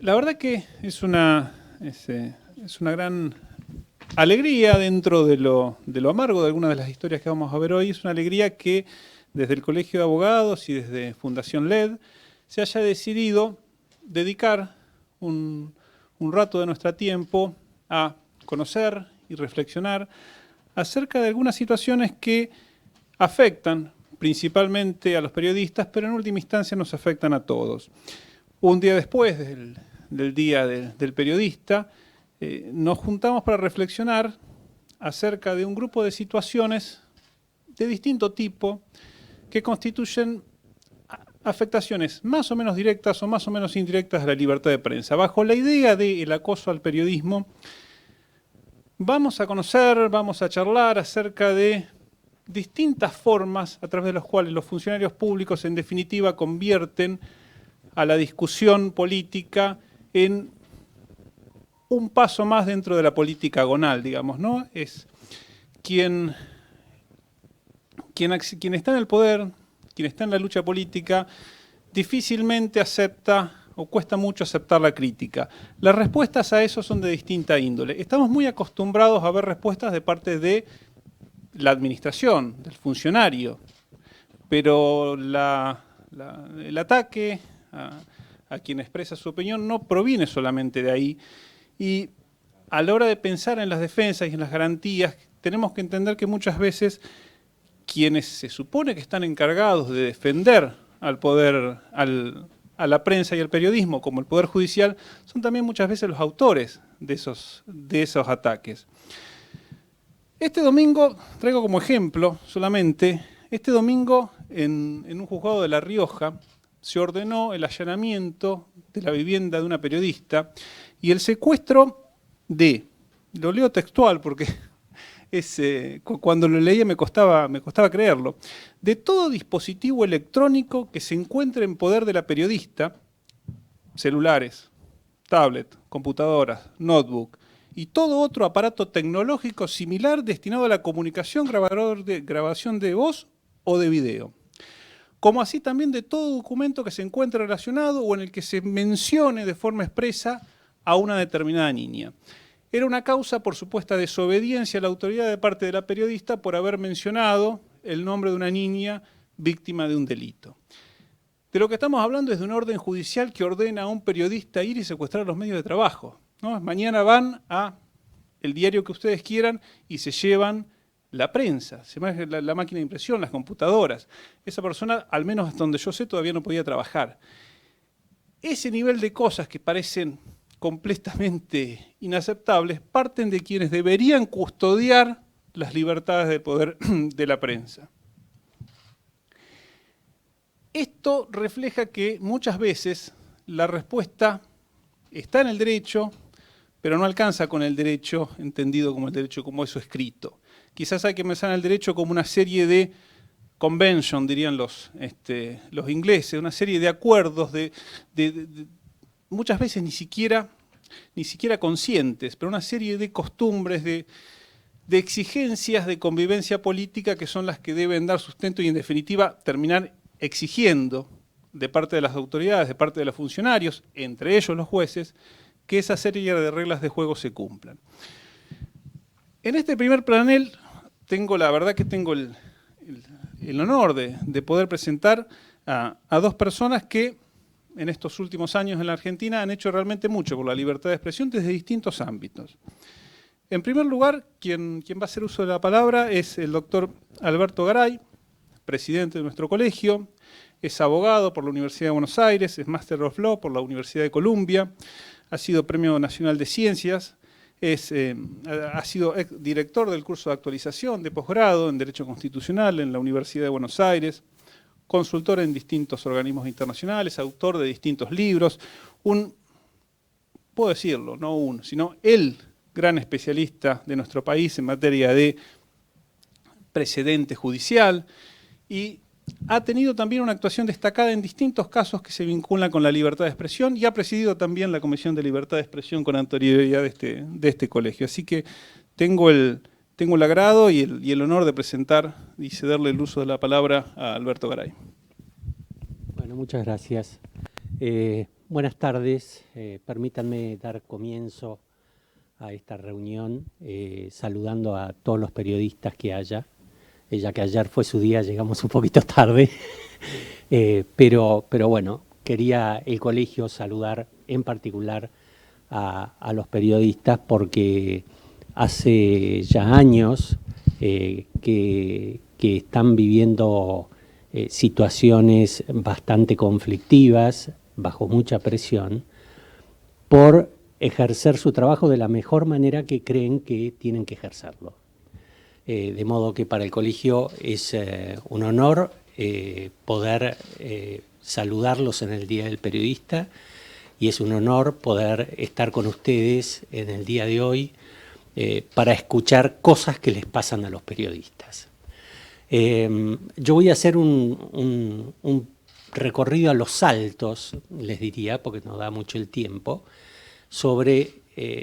La verdad que es una gran alegría dentro de lo amargo de algunas de las historias que vamos a ver hoy. Es una alegría que desde el Colegio de Abogados y desde Fundación LED se haya decidido dedicar un rato de nuestro tiempo a conocer y reflexionar acerca de algunas situaciones que afectan principalmente a los periodistas, pero en última instancia nos afectan a todos. Un día después del Día del Periodista, nos juntamos para reflexionar acerca de un grupo de situaciones de distinto tipo que constituyen afectaciones más o menos directas o más o menos indirectas a la libertad de prensa. Bajo la idea del acoso al periodismo, vamos a conocer, vamos a charlar acerca de distintas formas a través de las cuales los funcionarios públicos en definitiva convierten a la discusión política en un paso más dentro de la política agonal, digamos, ¿no? Es quien está en el poder, quien está en la lucha política, difícilmente acepta o cuesta mucho aceptar la crítica. Las respuestas a eso son de distinta índole. Estamos muy acostumbrados a ver respuestas de parte de la administración, del funcionario, pero el ataque a quien expresa su opinión no proviene solamente de ahí, y a la hora de pensar en las defensas y en las garantías tenemos que entender que muchas veces quienes se supone que están encargados de defender al poder, a la prensa y al periodismo, como el Poder Judicial, son también muchas veces los autores de esos ataques. Este domingo, traigo como ejemplo solamente, este domingo en un juzgado de La Rioja se ordenó el allanamiento de la vivienda de una periodista y el secuestro lo leo textual porque cuando lo leía me costaba creerlo, de todo dispositivo electrónico que se encuentre en poder de la periodista, celulares, tablet, computadoras, notebook, y todo otro aparato tecnológico similar destinado a la comunicación, grabación de voz o de video. Como así también de todo documento que se encuentre relacionado o en el que se mencione de forma expresa a una determinada niña. Era una causa por supuesta desobediencia a la autoridad de parte de la periodista por haber mencionado el nombre de una niña víctima de un delito. De lo que estamos hablando es de una orden judicial que ordena a un periodista ir y secuestrar los medios de trabajo, ¿no? Mañana van a el diario que ustedes quieran y se llevan la prensa, la máquina de impresión, las computadoras. Esa persona, al menos hasta donde yo sé, todavía no podía trabajar. Ese nivel de cosas que parecen completamente inaceptables parten de quienes deberían custodiar las libertades de poder de la prensa. Esto refleja que muchas veces la respuesta está en el derecho, pero no alcanza con el derecho entendido como el derecho como eso escrito. Quizás hay que pensar en el derecho como una serie de convention, dirían los ingleses, una serie de acuerdos, muchas veces ni siquiera conscientes, pero una serie de costumbres, de exigencias de convivencia política que son las que deben dar sustento y en definitiva terminar exigiendo de parte de las autoridades, de parte de los funcionarios, entre ellos los jueces, que esa serie de reglas de juego se cumplan. En este primer panel la verdad que tengo el honor de poder presentar a dos personas que en estos últimos años en la Argentina han hecho realmente mucho por la libertad de expresión desde distintos ámbitos. En primer lugar, quien va a hacer uso de la palabra es el doctor Alberto Garay, presidente de nuestro colegio, es abogado por la Universidad de Buenos Aires, es Master of Law por la Universidad de Columbia, ha sido Premio Nacional de Ciencias, ha sido director del curso de actualización de posgrado en Derecho Constitucional en la Universidad de Buenos Aires, consultor en distintos organismos internacionales, autor de distintos libros, puedo decirlo, no sino el gran especialista de nuestro país en materia de precedente judicial y ha tenido también una actuación destacada en distintos casos que se vinculan con la libertad de expresión y ha presidido también la Comisión de Libertad de Expresión con anterioridad de este colegio. Así que tengo el agrado y el honor de presentar y cederle el uso de la palabra a Alberto Garay. Bueno, muchas gracias. Buenas tardes. Permítanme dar comienzo a esta reunión saludando a todos los periodistas que haya. Ya que ayer fue su día, llegamos un poquito tarde, pero bueno, quería el colegio saludar en particular a los periodistas porque hace ya años que están viviendo situaciones bastante conflictivas, bajo mucha presión, por ejercer su trabajo de la mejor manera que creen que tienen que ejercerlo. De modo que para el colegio es un honor poder saludarlos en el Día del Periodista, y es un honor poder estar con ustedes en el día de hoy para escuchar cosas que les pasan a los periodistas. Yo voy a hacer un recorrido a los saltos, les diría, porque no da mucho el tiempo,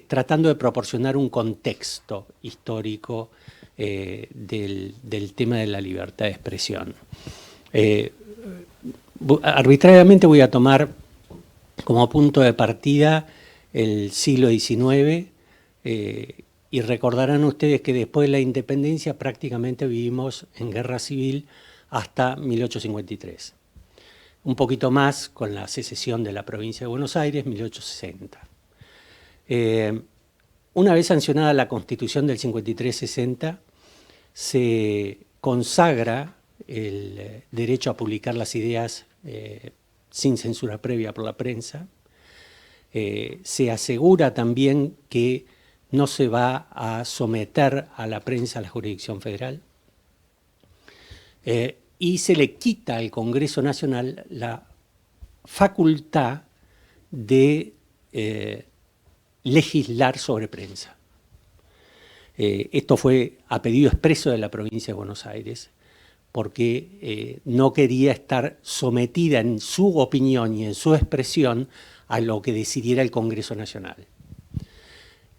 tratando de proporcionar un contexto histórico del tema de la libertad de expresión. Arbitrariamente voy a tomar como punto de partida el siglo XIX, y recordarán ustedes que después de la independencia prácticamente vivimos en guerra civil hasta 1853. Un poquito más con la secesión de la provincia de Buenos Aires, 1860. Una vez sancionada la Constitución del 53-60, se consagra el derecho a publicar las ideas sin censura previa por la prensa. Se asegura también que no se va a someter a la prensa a la jurisdicción federal. Y se le quita al Congreso Nacional la facultad de legislar sobre prensa. Esto fue a pedido expreso de la provincia de Buenos Aires, porque no quería estar sometida en su opinión y en su expresión a lo que decidiera el Congreso Nacional.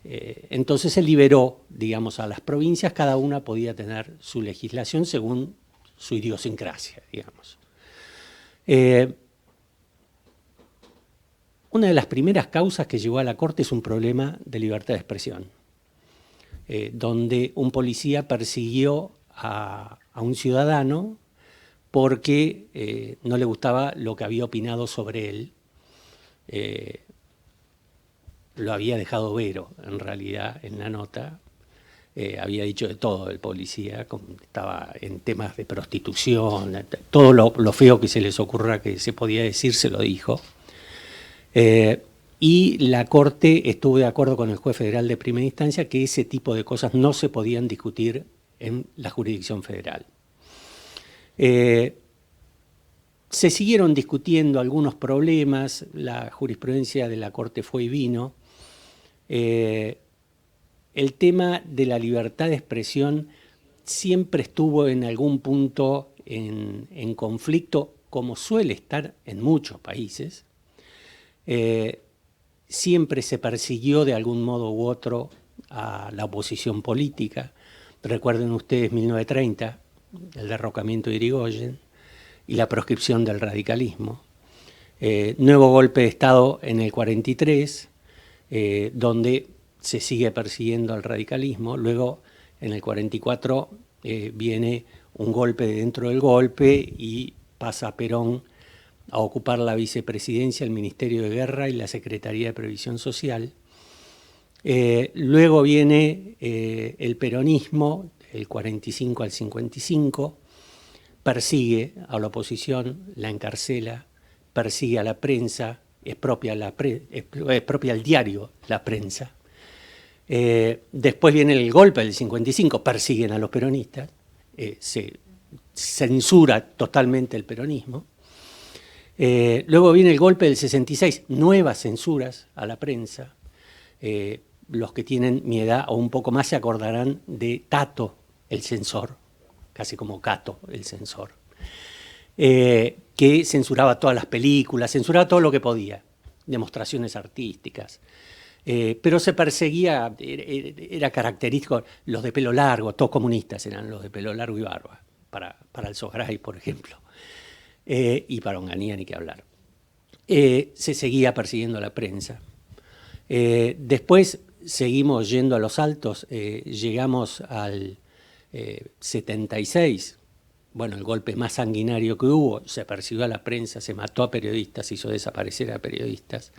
Entonces se liberó, digamos, a las provincias, cada una podía tener su legislación según su idiosincrasia, digamos. Una de las primeras causas que llevó a la Corte es un problema de libertad de expresión, donde un policía persiguió a un ciudadano porque no le gustaba lo que había opinado sobre él. Lo había dejado Vero, en realidad, en la nota. Había dicho de todo el policía, estaba en temas de prostitución, todo lo feo que se les ocurra que se podía decir, se lo dijo. Y la Corte estuvo de acuerdo con el juez federal de primera instancia que ese tipo de cosas no se podían discutir en la jurisdicción federal. Se siguieron discutiendo algunos problemas, la jurisprudencia de la Corte fue y vino. El tema de la libertad de expresión siempre estuvo en algún punto en conflicto, como suele estar en muchos países. Siempre se persiguió de algún modo u otro a la oposición política. Recuerden ustedes 1930, el derrocamiento de Irigoyen y la proscripción del radicalismo. Nuevo golpe de Estado en el 43, donde se sigue persiguiendo al radicalismo. Luego, en el 44, viene un golpe dentro del golpe y pasa Perón a ocupar la vicepresidencia, el Ministerio de Guerra y la Secretaría de Previsión Social. Luego viene el peronismo, del 45 al 55, persigue a la oposición, la encarcela, persigue a la prensa, expropia el diario La Prensa. Después viene el golpe del 55, persiguen a los peronistas, se censura totalmente el peronismo. Luego viene el golpe del 66, nuevas censuras a la prensa. Los que tienen mi edad o un poco más se acordarán de Tato, el censor, casi como Cato, el censor, que censuraba todas las películas, censuraba todo lo que podía, demostraciones artísticas. Pero se perseguía, era característico, los de pelo largo, todos comunistas eran los de pelo largo y barba, para el Sogray, por ejemplo, y para Onganía ni que hablar. se seguía persiguiendo a la prensa. Después seguimos yendo a los altos, llegamos al 76, bueno, el golpe más sanguinario que hubo, se persiguió a la prensa, se mató a periodistas, hizo desaparecer a periodistas.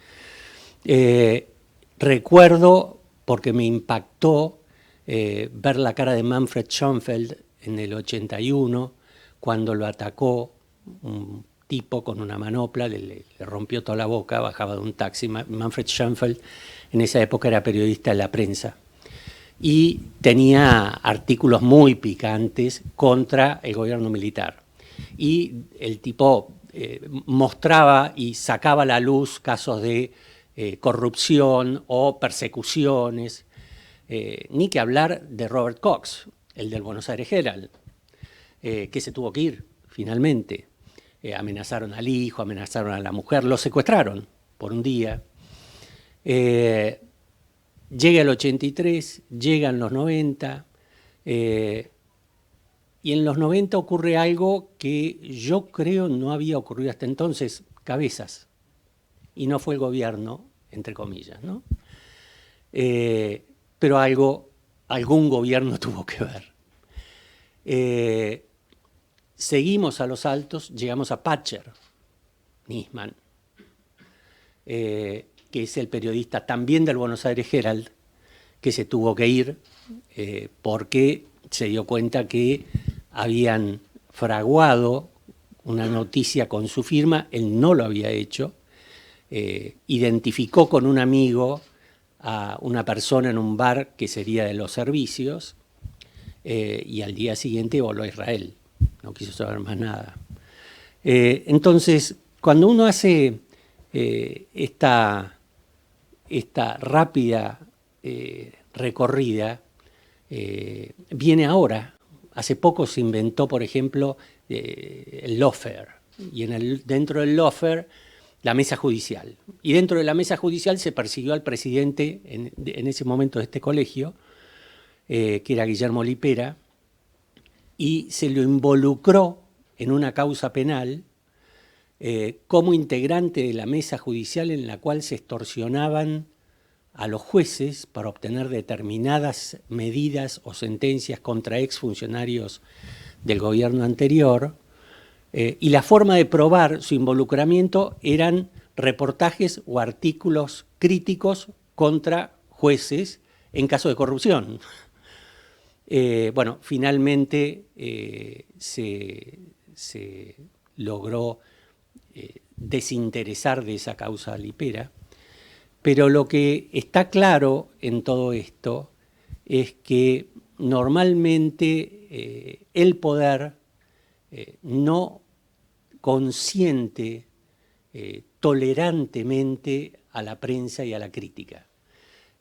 Recuerdo, porque me impactó, ver la cara de Manfred Schönfeld en el 81, cuando lo atacó un tipo con una manopla, le rompió toda la boca, bajaba de un taxi. Manfred Schönfeld en esa época era periodista de la prensa y tenía artículos muy picantes contra el gobierno militar. Y el tipo mostraba y sacaba a la luz casos de corrupción o persecuciones. Ni que hablar de Robert Cox, el del Buenos Aires Herald, que se tuvo que ir finalmente. Amenazaron al hijo, amenazaron a la mujer, lo secuestraron por un día. Llega el 83, llegan los 90, y en los 90 ocurre algo que yo creo no había ocurrido hasta entonces, cabezas, y no fue el gobierno, entre comillas, ¿no? Pero algún gobierno tuvo que ver. Seguimos a los altos, llegamos a Patcher, Nisman, que es el periodista también del Buenos Aires Herald, que se tuvo que ir porque se dio cuenta que habían fraguado una noticia con su firma, él no lo había hecho, identificó con un amigo a una persona en un bar que sería de los servicios, y al día siguiente voló a Israel. No quiso saber más nada. Entonces, cuando uno hace esta rápida recorrida, viene ahora. Hace poco se inventó, por ejemplo, el lawfare, y dentro del lawfare, la mesa judicial. Y dentro de la mesa judicial se persiguió al presidente en ese momento de este colegio, que era Guillermo Lipera, y se lo involucró en una causa penal como integrante de la mesa judicial en la cual se extorsionaban a los jueces para obtener determinadas medidas o sentencias contra exfuncionarios del gobierno anterior, y la forma de probar su involucramiento eran reportajes o artículos críticos contra jueces en caso de corrupción. Bueno, finalmente se logró desinteresar de esa causa a Lipera, pero lo que está claro en todo esto es que normalmente el poder no consiente tolerantemente a la prensa y a la crítica.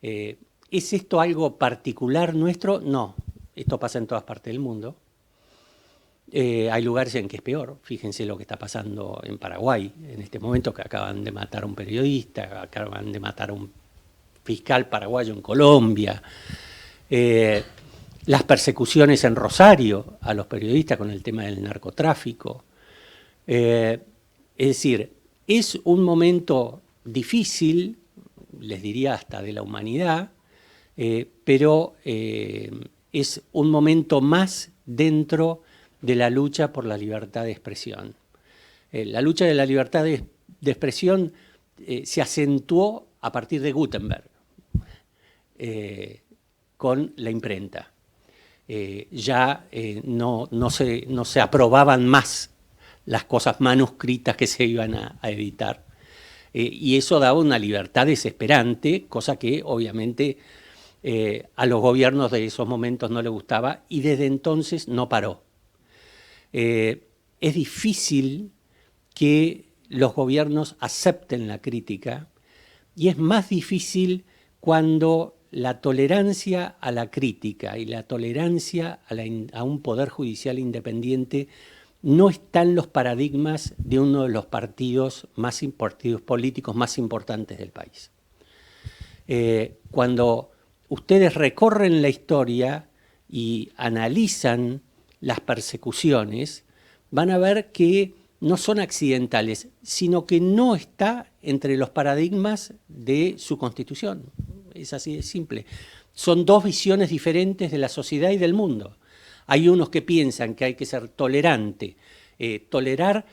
¿Es esto algo particular nuestro? No. Esto pasa en todas partes del mundo. Hay lugares en que es peor. Fíjense lo que está pasando en Paraguay en este momento, que acaban de matar a un periodista, acaban de matar a un fiscal paraguayo en Colombia. Las persecuciones en Rosario a los periodistas con el tema del narcotráfico. Es decir, es un momento difícil, les diría hasta de la humanidad, pero es un momento más dentro de la lucha por la libertad de expresión. La lucha de la libertad de expresión se acentuó a partir de Gutenberg, con la imprenta. Ya no se aprobaban más las cosas manuscritas que se iban a editar. Y eso daba una libertad desesperante, cosa que obviamente a los gobiernos de esos momentos no les gustaba, y desde entonces no paró. Es difícil que los gobiernos acepten la crítica, y es más difícil cuando la tolerancia a la crítica y la tolerancia a un poder judicial independiente no está en los paradigmas de uno de los partidos políticos más importantes del país. Cuando ustedes recorren la historia y analizan las persecuciones, van a ver que no son accidentales, sino que no está entre los paradigmas de su Constitución. Es así de simple. Son dos visiones diferentes de la sociedad y del mundo. Hay unos que piensan que hay que ser tolerante, tolerar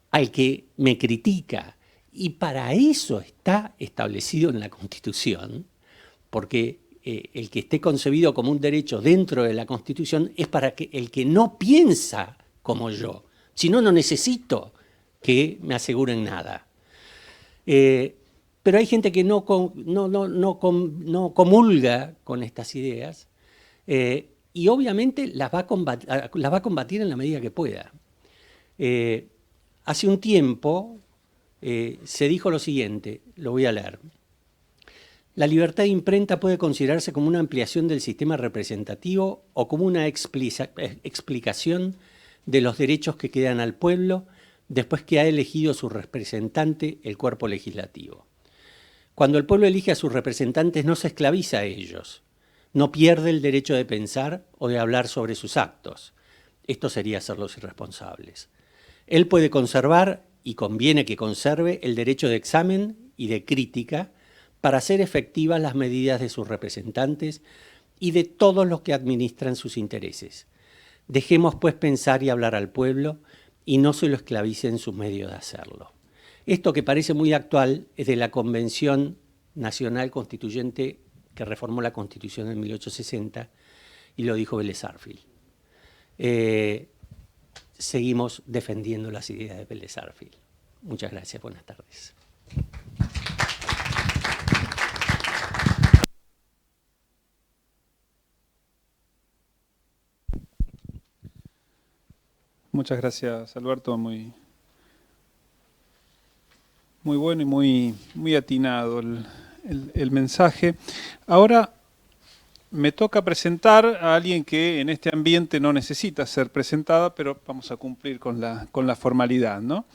al que me critica, y para eso está establecido en la Constitución, porque el que esté concebido como un derecho dentro de la Constitución es para que el que no piensa como yo, si no, no necesito que me aseguren nada. Pero hay gente que no comulga con estas ideas y obviamente las va a combatir en la medida que pueda. Hace un tiempo se dijo lo siguiente, lo voy a leer. La libertad de imprenta puede considerarse como una ampliación del sistema representativo o como una explicación de los derechos que quedan al pueblo después que ha elegido su representante, el cuerpo legislativo. Cuando el pueblo elige a sus representantes no se esclaviza a ellos, no pierde el derecho de pensar o de hablar sobre sus actos. Esto sería hacerlos irresponsables. Él puede conservar, y conviene que conserve, el derecho de examen y de crítica para hacer efectivas las medidas de sus representantes y de todos los que administran sus intereses. Dejemos pues pensar y hablar al pueblo y no se lo esclavicen sus medios de hacerlo. Esto, que parece muy actual, es de la Convención Nacional Constituyente que reformó la Constitución en 1860 y lo dijo Vélez Sarsfield. Seguimos defendiendo las ideas de Vélez Sarsfield. Muchas gracias, buenas tardes. Muchas gracias, Alberto, muy bueno y muy atinado el mensaje. Ahora me toca presentar a alguien que en este ambiente no necesita ser presentada, pero vamos a cumplir con la formalidad, ¿no?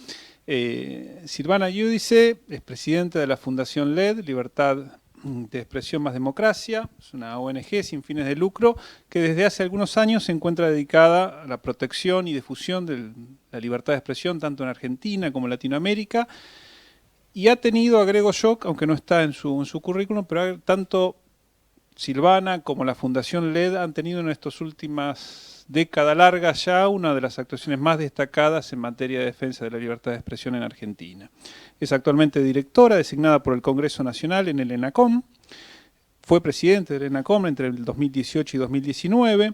Silvana Giudice es presidenta de la Fundación LED, Libertad de Expresión más Democracia. Es una ONG sin fines de lucro que desde hace algunos años se encuentra dedicada a la protección y difusión de la libertad de expresión tanto en Argentina como en Latinoamérica. Y ha tenido, agrego yo, aunque no está en su currículum, pero tanto Silvana como la Fundación LED han tenido en estas últimas décadas largas ya una de las actuaciones más destacadas en materia de defensa de la libertad de expresión en Argentina. Es actualmente directora designada por el Congreso Nacional en el ENACOM. Fue presidente del ENACOM entre el 2018 y 2019.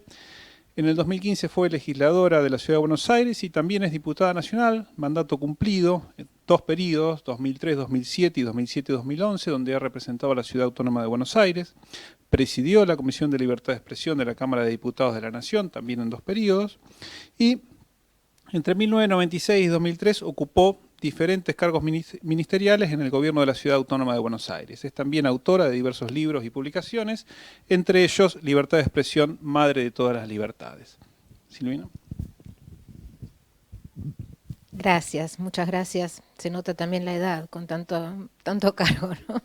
En el 2015 fue legisladora de la Ciudad de Buenos Aires y también es diputada nacional, mandato cumplido, 2 periodos, 2003-2007 y 2007-2011, donde ha representado a la Ciudad Autónoma de Buenos Aires. Presidió la Comisión de Libertad de Expresión de la Cámara de Diputados de la Nación, también en 2 periodos. Y entre 1996 y 2003 ocupó diferentes cargos ministeriales en el gobierno de la Ciudad Autónoma de Buenos Aires. Es también autora de diversos libros y publicaciones, entre ellos Libertad de Expresión, Madre de todas las Libertades. Silvina. Gracias, muchas gracias. Se nota también la edad con tanto cargo, ¿no?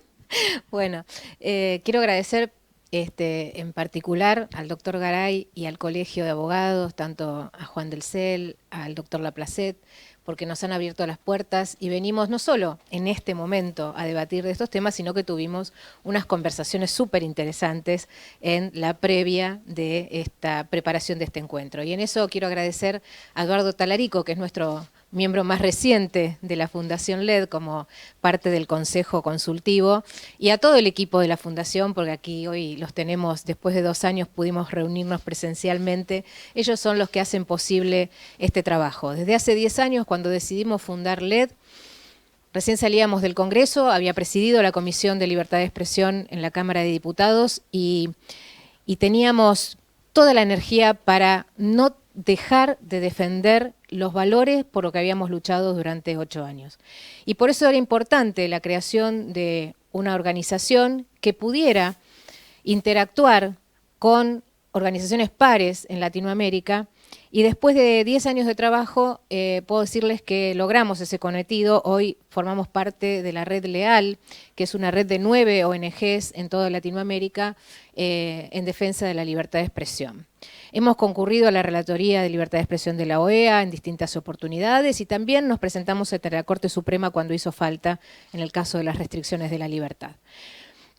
Bueno, quiero agradecer en particular al doctor Garay y al Colegio de Abogados, tanto a Juan del Cel, al doctor Laplacet, porque nos han abierto las puertas y venimos no solo en este momento a debatir de estos temas, sino que tuvimos unas conversaciones súper interesantes en la previa de esta preparación de este encuentro. Y en eso quiero agradecer a Eduardo Talarico, que es nuestro miembro más reciente de la Fundación LED como parte del Consejo Consultivo, y a todo el equipo de la Fundación, porque aquí hoy los tenemos, después de 2 años pudimos reunirnos presencialmente. Ellos son los que hacen posible este trabajo. Desde hace 10 años, cuando decidimos fundar LED, recién salíamos del Congreso, había presidido la Comisión de Libertad de Expresión en la Cámara de Diputados y teníamos toda la energía para no dejar de defender los valores por lo que habíamos luchado durante 8 años. Y por eso era importante la creación de una organización que pudiera interactuar con organizaciones pares en Latinoamérica Y después de 10 años de trabajo, puedo decirles que logramos ese cometido. Hoy formamos parte de la Red Leal, que es una red de 9 ONGs en toda Latinoamérica en defensa de la libertad de expresión. Hemos concurrido a la Relatoría de Libertad de Expresión de la OEA en distintas oportunidades y también nos presentamos ante la Corte Suprema cuando hizo falta en el caso de las restricciones de la libertad.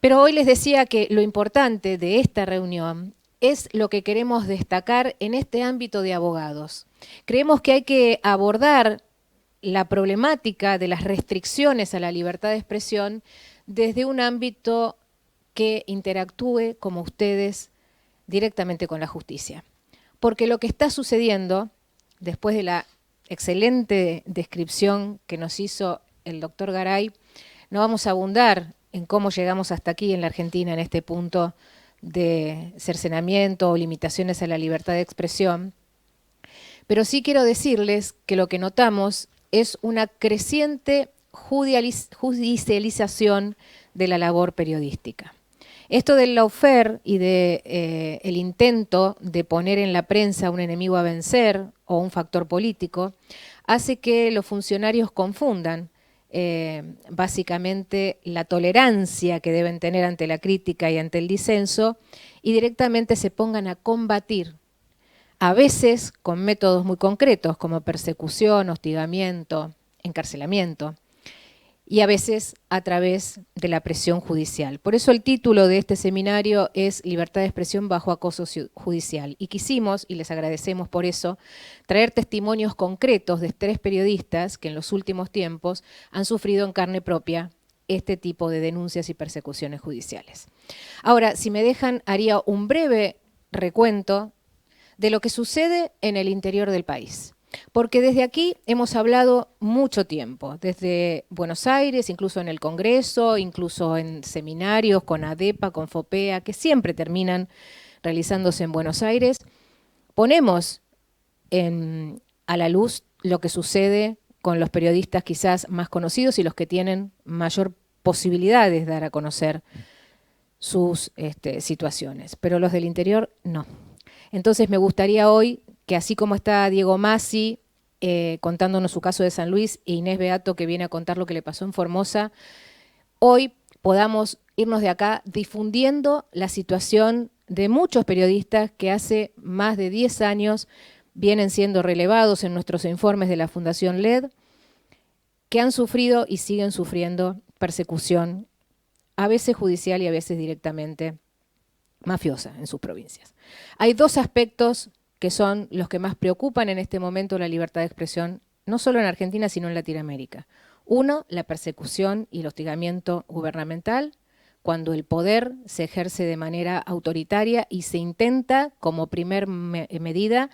Pero hoy les decía que lo importante de esta reunión es lo que queremos destacar en este ámbito de abogados. Creemos que hay que abordar la problemática de las restricciones a la libertad de expresión desde un ámbito que interactúe, como ustedes, directamente con la justicia. Porque lo que está sucediendo, después de la excelente descripción que nos hizo el doctor Garay, no vamos a abundar en cómo llegamos hasta aquí en la Argentina en este punto de cercenamiento o limitaciones a la libertad de expresión, pero sí quiero decirles que lo que notamos es una creciente judicialización de la labor periodística. Esto del lawfare y el intento de poner en la prensa un enemigo a vencer o un factor político hace que los funcionarios confundan básicamente la tolerancia que deben tener ante la crítica y ante el disenso y directamente se pongan a combatir, a veces con métodos muy concretos como persecución, hostigamiento, encarcelamiento y a veces a través de la presión judicial. Por eso el título de este seminario es Libertad de expresión bajo acoso judicial. Y quisimos, y les agradecemos por eso, traer testimonios concretos de 3 periodistas que en los últimos tiempos han sufrido en carne propia este tipo de denuncias y persecuciones judiciales. Ahora, si me dejan, haría un breve recuento de lo que sucede en el interior del país. Porque desde aquí hemos hablado mucho tiempo, desde Buenos Aires, incluso en el Congreso, incluso en seminarios con ADEPA, con FOPEA, que siempre terminan realizándose en Buenos Aires. Ponemos a la luz lo que sucede con los periodistas quizás más conocidos y los que tienen mayor posibilidades de dar a conocer sus situaciones, pero los del interior no. Entonces me gustaría hoy que así como está Diego Masi contándonos su caso de San Luis e Inés Beato que viene a contar lo que le pasó en Formosa, hoy podamos irnos de acá difundiendo la situación de muchos periodistas que hace más de 10 años vienen siendo relevados en nuestros informes de la Fundación LED, que han sufrido y siguen sufriendo persecución, a veces judicial y a veces directamente mafiosa en sus provincias. Hay 2 aspectos que son los que más preocupan en este momento la libertad de expresión, no solo en Argentina, sino en Latinoamérica. Uno, la persecución y el hostigamiento gubernamental, cuando el poder se ejerce de manera autoritaria y se intenta, como primer medida,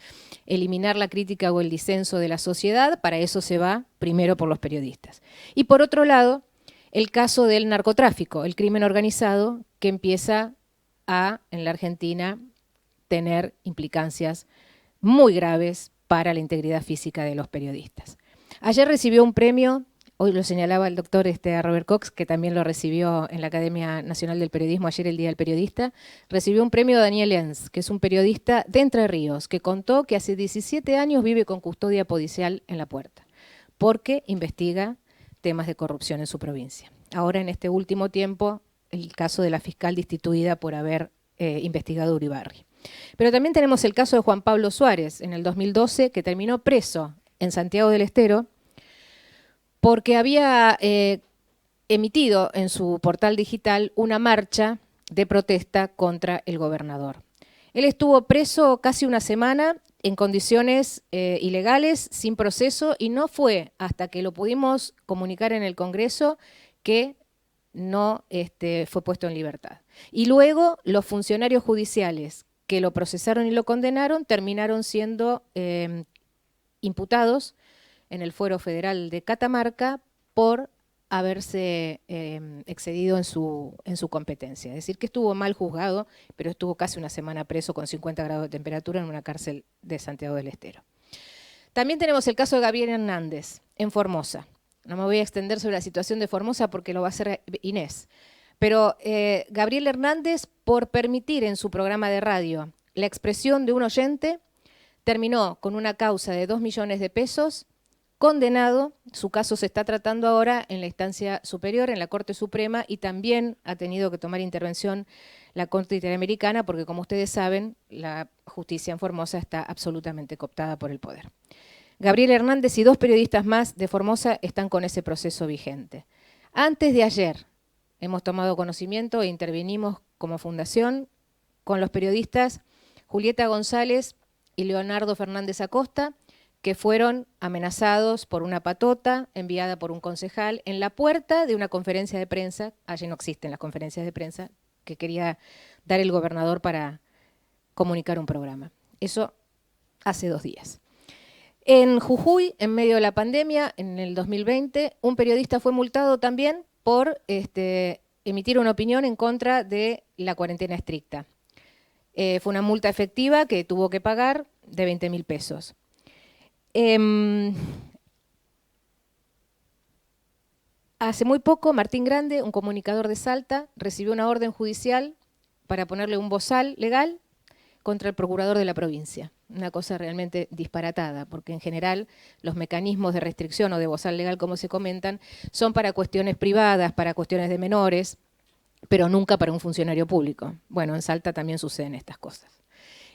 eliminar la crítica o el disenso de la sociedad. Para eso se va primero por los periodistas. Y por otro lado, el caso del narcotráfico, el crimen organizado, que empieza en la Argentina, tener implicancias muy graves para la integridad física de los periodistas. Ayer recibió un premio, hoy lo señalaba el doctor Robert Cox, que también lo recibió en la Academia Nacional del Periodismo, ayer el Día del Periodista, recibió un premio Daniel Enz, que es un periodista de Entre Ríos, que contó que hace 17 años vive con custodia policial en La Puerta, porque investiga temas de corrupción en su provincia. Ahora, en este último tiempo, el caso de la fiscal destituida por haber investigado Uribarri. Pero también tenemos el caso de Juan Pablo Suárez, en el 2012, que terminó preso en Santiago del Estero porque había emitido en su portal digital una marcha de protesta contra el gobernador. Él estuvo preso casi una semana en condiciones ilegales, sin proceso, y no fue hasta que lo pudimos comunicar en el Congreso que no fue puesto en libertad. Y luego los funcionarios judiciales que lo procesaron y lo condenaron terminaron siendo imputados en el Fuero Federal de Catamarca por haberse excedido en su competencia. Es decir, que estuvo mal juzgado, pero estuvo casi una semana preso con 50 grados de temperatura en una cárcel de Santiago del Estero. También tenemos el caso de Gabriel Hernández en Formosa. No me voy a extender sobre la situación de Formosa porque lo va a hacer Inés. Pero Gabriel Hernández, por permitir en su programa de radio la expresión de un oyente, terminó con una causa de 2 millones de pesos, condenado. Su caso se está tratando ahora en la instancia superior, en la Corte Suprema, y también ha tenido que tomar intervención la Corte Interamericana, porque como ustedes saben, la justicia en Formosa está absolutamente cooptada por el poder. Gabriel Hernández y 2 periodistas más de Formosa están con ese proceso vigente. Antes de ayer hemos tomado conocimiento e intervenimos como fundación con los periodistas Julieta González y Leonardo Fernández Acosta, que fueron amenazados por una patota enviada por un concejal en la puerta de una conferencia de prensa. Allí no existen las conferencias de prensa que quería dar el gobernador para comunicar un programa. Eso hace 2 días. En Jujuy, en medio de la pandemia, en el 2020, un periodista fue multado también por emitir una opinión en contra de la cuarentena estricta. Fue una multa efectiva que tuvo que pagar de 20.000 pesos. Hace muy poco, Martín Grande, un comunicador de Salta, recibió una orden judicial para ponerle un bozal legal contra el procurador de la provincia. Una cosa realmente disparatada, porque en general los mecanismos de restricción o de bozal legal, como se comentan, son para cuestiones privadas, para cuestiones de menores, pero nunca para un funcionario público. Bueno, en Salta también suceden estas cosas.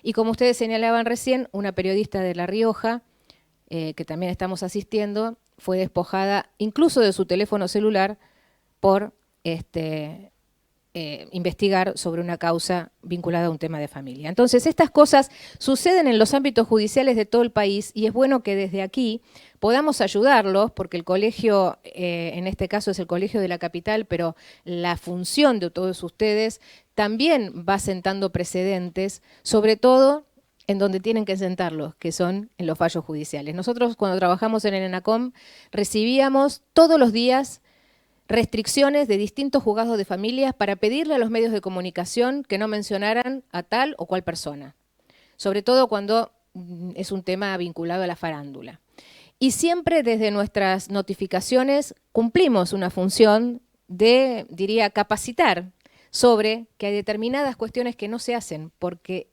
Y como ustedes señalaban recién, una periodista de La Rioja, que también estamos asistiendo, fue despojada incluso de su teléfono celular por investigar sobre una causa vinculada a un tema de familia. Entonces, estas cosas suceden en los ámbitos judiciales de todo el país y es bueno que desde aquí podamos ayudarlos, porque el colegio, en este caso es el colegio de la capital, pero la función de todos ustedes también va sentando precedentes, sobre todo en donde tienen que sentarlos, que son en los fallos judiciales. Nosotros cuando trabajamos en el ENACOM recibíamos todos los días restricciones de distintos juzgados de familias para pedirle a los medios de comunicación que no mencionaran a tal o cual persona, sobre todo cuando es un tema vinculado a la farándula. Y siempre desde nuestras notificaciones cumplimos una función de, diría, capacitar sobre que hay determinadas cuestiones que no se hacen, porque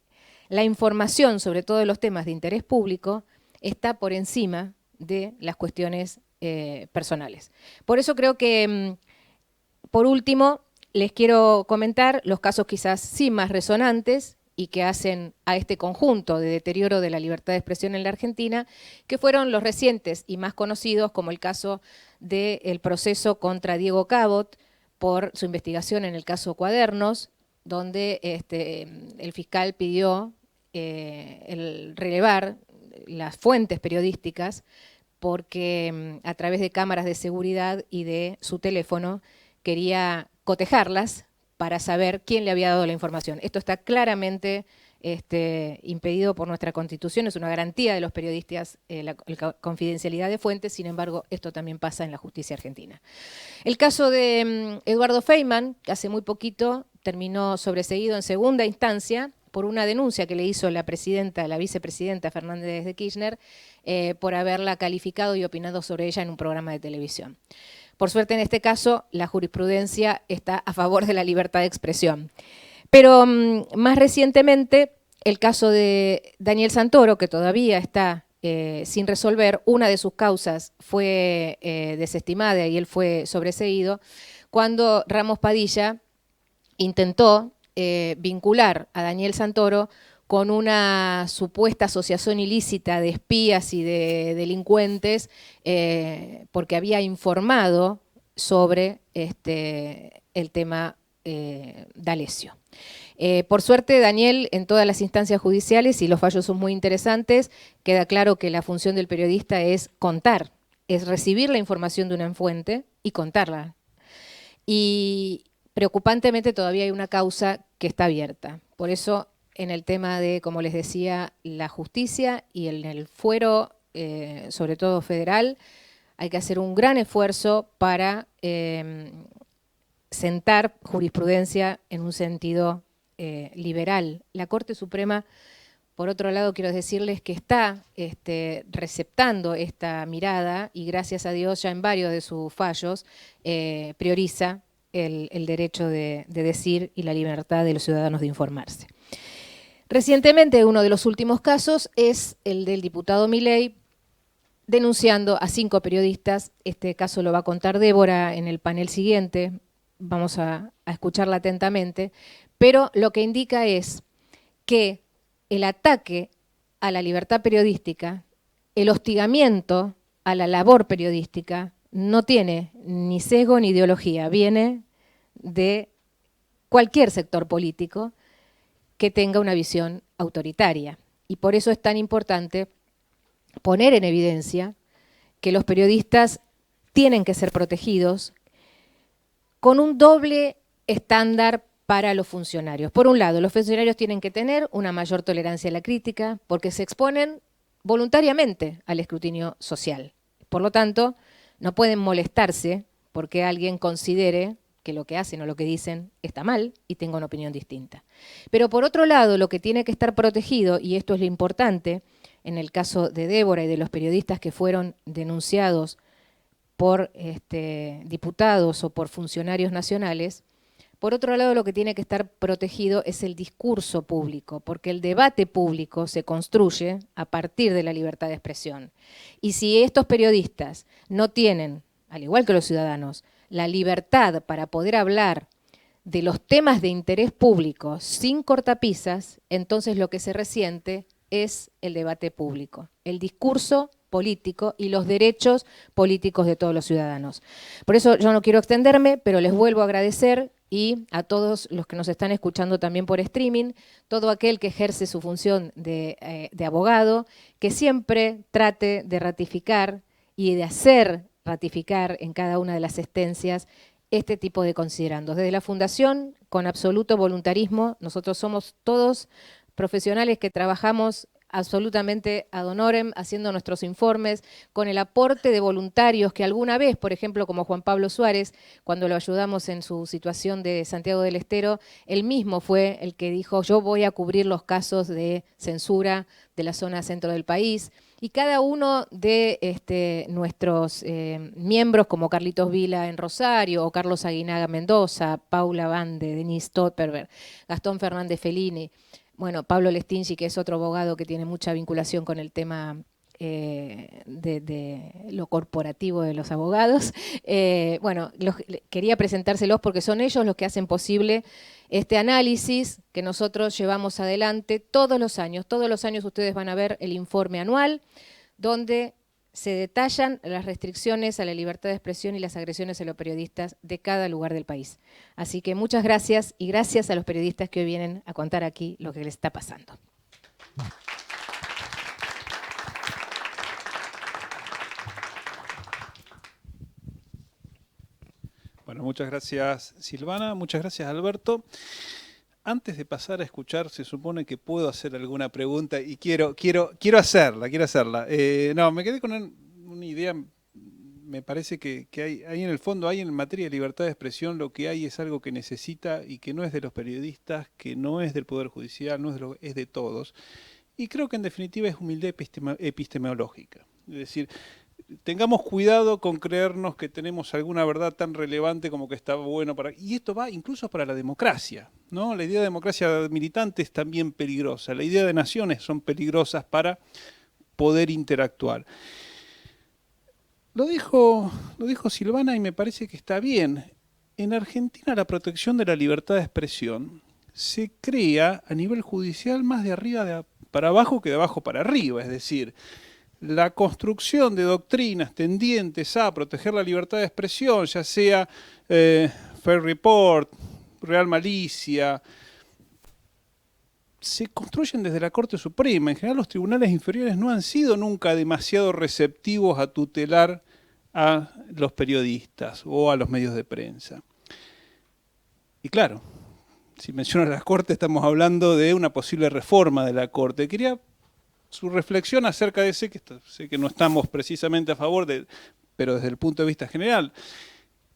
la información sobre todos los temas de interés público está por encima de las cuestiones personales. Por eso creo que, por último, les quiero comentar los casos quizás sí más resonantes y que hacen a este conjunto de deterioro de la libertad de expresión en la Argentina, que fueron los recientes y más conocidos, como el caso del proceso contra Diego Cabot por su investigación en el caso Cuadernos, donde el fiscal pidió el relevar las fuentes periodísticas porque a través de cámaras de seguridad y de su teléfono quería cotejarlas para saber quién le había dado la información. Esto está claramente impedido por nuestra Constitución, es una garantía de los periodistas la confidencialidad de fuentes, sin embargo, esto también pasa en la justicia argentina. El caso de Eduardo Feynman, que hace muy poquito terminó sobreseído en segunda instancia por una denuncia que le hizo la vicepresidenta Fernández de Kirchner, por haberla calificado y opinado sobre ella en un programa de televisión. Por suerte, en este caso, la jurisprudencia está a favor de la libertad de expresión. Pero más recientemente, el caso de Daniel Santoro, que todavía está sin resolver, una de sus causas fue desestimada y él fue sobreseído, cuando Ramos Padilla intentó vincular a Daniel Santoro con una supuesta asociación ilícita de espías y de delincuentes, porque había informado sobre el tema D'Alessio. Por suerte, Daniel, en todas las instancias judiciales, y los fallos son muy interesantes, queda claro que la función del periodista es contar, es recibir la información de una fuente y contarla. Y preocupantemente todavía hay una causa que está abierta. Por eso, en el tema de, como les decía, la justicia y en el fuero, sobre todo federal, hay que hacer un gran esfuerzo para sentar jurisprudencia en un sentido liberal. La Corte Suprema, por otro lado, quiero decirles que está receptando esta mirada y gracias a Dios ya en varios de sus fallos prioriza el derecho de decir y la libertad de los ciudadanos de informarse. Recientemente, uno de los últimos casos es el del diputado Milei denunciando a 5 periodistas. Este caso lo va a contar Débora en el panel siguiente, vamos a escucharla atentamente, pero lo que indica es que el ataque a la libertad periodística, el hostigamiento a la labor periodística, no tiene ni sesgo ni ideología, viene de cualquier sector político que tenga una visión autoritaria. Y por eso es tan importante poner en evidencia que los periodistas tienen que ser protegidos con un doble estándar para los funcionarios. Por un lado, los funcionarios tienen que tener una mayor tolerancia a la crítica porque se exponen voluntariamente al escrutinio social. Por lo tanto, no pueden molestarse porque alguien considere que lo que hacen o lo que dicen está mal y tenga una opinión distinta. Pero por otro lado, lo que tiene que estar protegido, y esto es lo importante, en el caso de Débora y de los periodistas que fueron denunciados por diputados o por funcionarios nacionales, por otro lado, lo que tiene que estar protegido es el discurso público, porque el debate público se construye a partir de la libertad de expresión. Y si estos periodistas no tienen, al igual que los ciudadanos, la libertad para poder hablar de los temas de interés público sin cortapisas, entonces lo que se resiente es el debate público, el discurso político y los derechos políticos de todos los ciudadanos. Por eso yo no quiero extenderme, pero les vuelvo a agradecer y a todos los que nos están escuchando también por streaming, todo aquel que ejerce su función de abogado, que siempre trate de ratificar y de hacer ratificar en cada una de las sentencias este tipo de considerandos. Desde la Fundación, con absoluto voluntarismo, nosotros somos todos profesionales que trabajamos absolutamente ad honorem, haciendo nuestros informes, con el aporte de voluntarios que alguna vez, por ejemplo, como Juan Pablo Suárez, cuando lo ayudamos en su situación de Santiago del Estero, él mismo fue el que dijo, yo voy a cubrir los casos de censura de la zona centro del país, y cada uno de nuestros miembros, como Carlitos Vila en Rosario, o Carlos Aguinaga Mendoza, Paula Bande, Denise Topperberg, Gastón Fernández Fellini, bueno, Pablo Lestingi, que es otro abogado que tiene mucha vinculación con el tema de lo corporativo de los abogados. Bueno, quería presentárselos porque son ellos los que hacen posible este análisis que nosotros llevamos adelante todos los años. Todos los años ustedes van a ver el informe anual donde se detallan las restricciones a la libertad de expresión y las agresiones a los periodistas de cada lugar del país. Así que muchas gracias y gracias a los periodistas que hoy vienen a contar aquí lo que les está pasando. Bueno, muchas gracias Silvana, muchas gracias Alberto. Antes de pasar a escuchar, se supone que puedo hacer alguna pregunta y quiero hacerla. No, me quedé con una idea, me parece que hay en el fondo, hay en materia de libertad de expresión, lo que hay es algo que necesita y que no es de los periodistas, que no es del Poder Judicial, es de todos. Y creo que en definitiva es humildad epistemológica. Es decir, tengamos cuidado con creernos que tenemos alguna verdad tan relevante como que está bueno para... Y esto va incluso para la democracia, ¿no? La idea de democracia militante es también peligrosa. La idea de naciones son peligrosas para poder interactuar. Lo dijo Silvana y me parece que está bien. En Argentina la protección de la libertad de expresión se crea a nivel judicial más de arriba para abajo que de abajo para arriba, es decir... La construcción de doctrinas tendientes a proteger la libertad de expresión, ya sea Fair Report, Real Malicia, se construyen desde la Corte Suprema. En general los tribunales inferiores no han sido nunca demasiado receptivos a tutelar a los periodistas o a los medios de prensa. Y claro, si menciono a la Corte estamos hablando de una posible reforma de la Corte. Quería su reflexión acerca de sé que no estamos precisamente a favor pero desde el punto de vista general,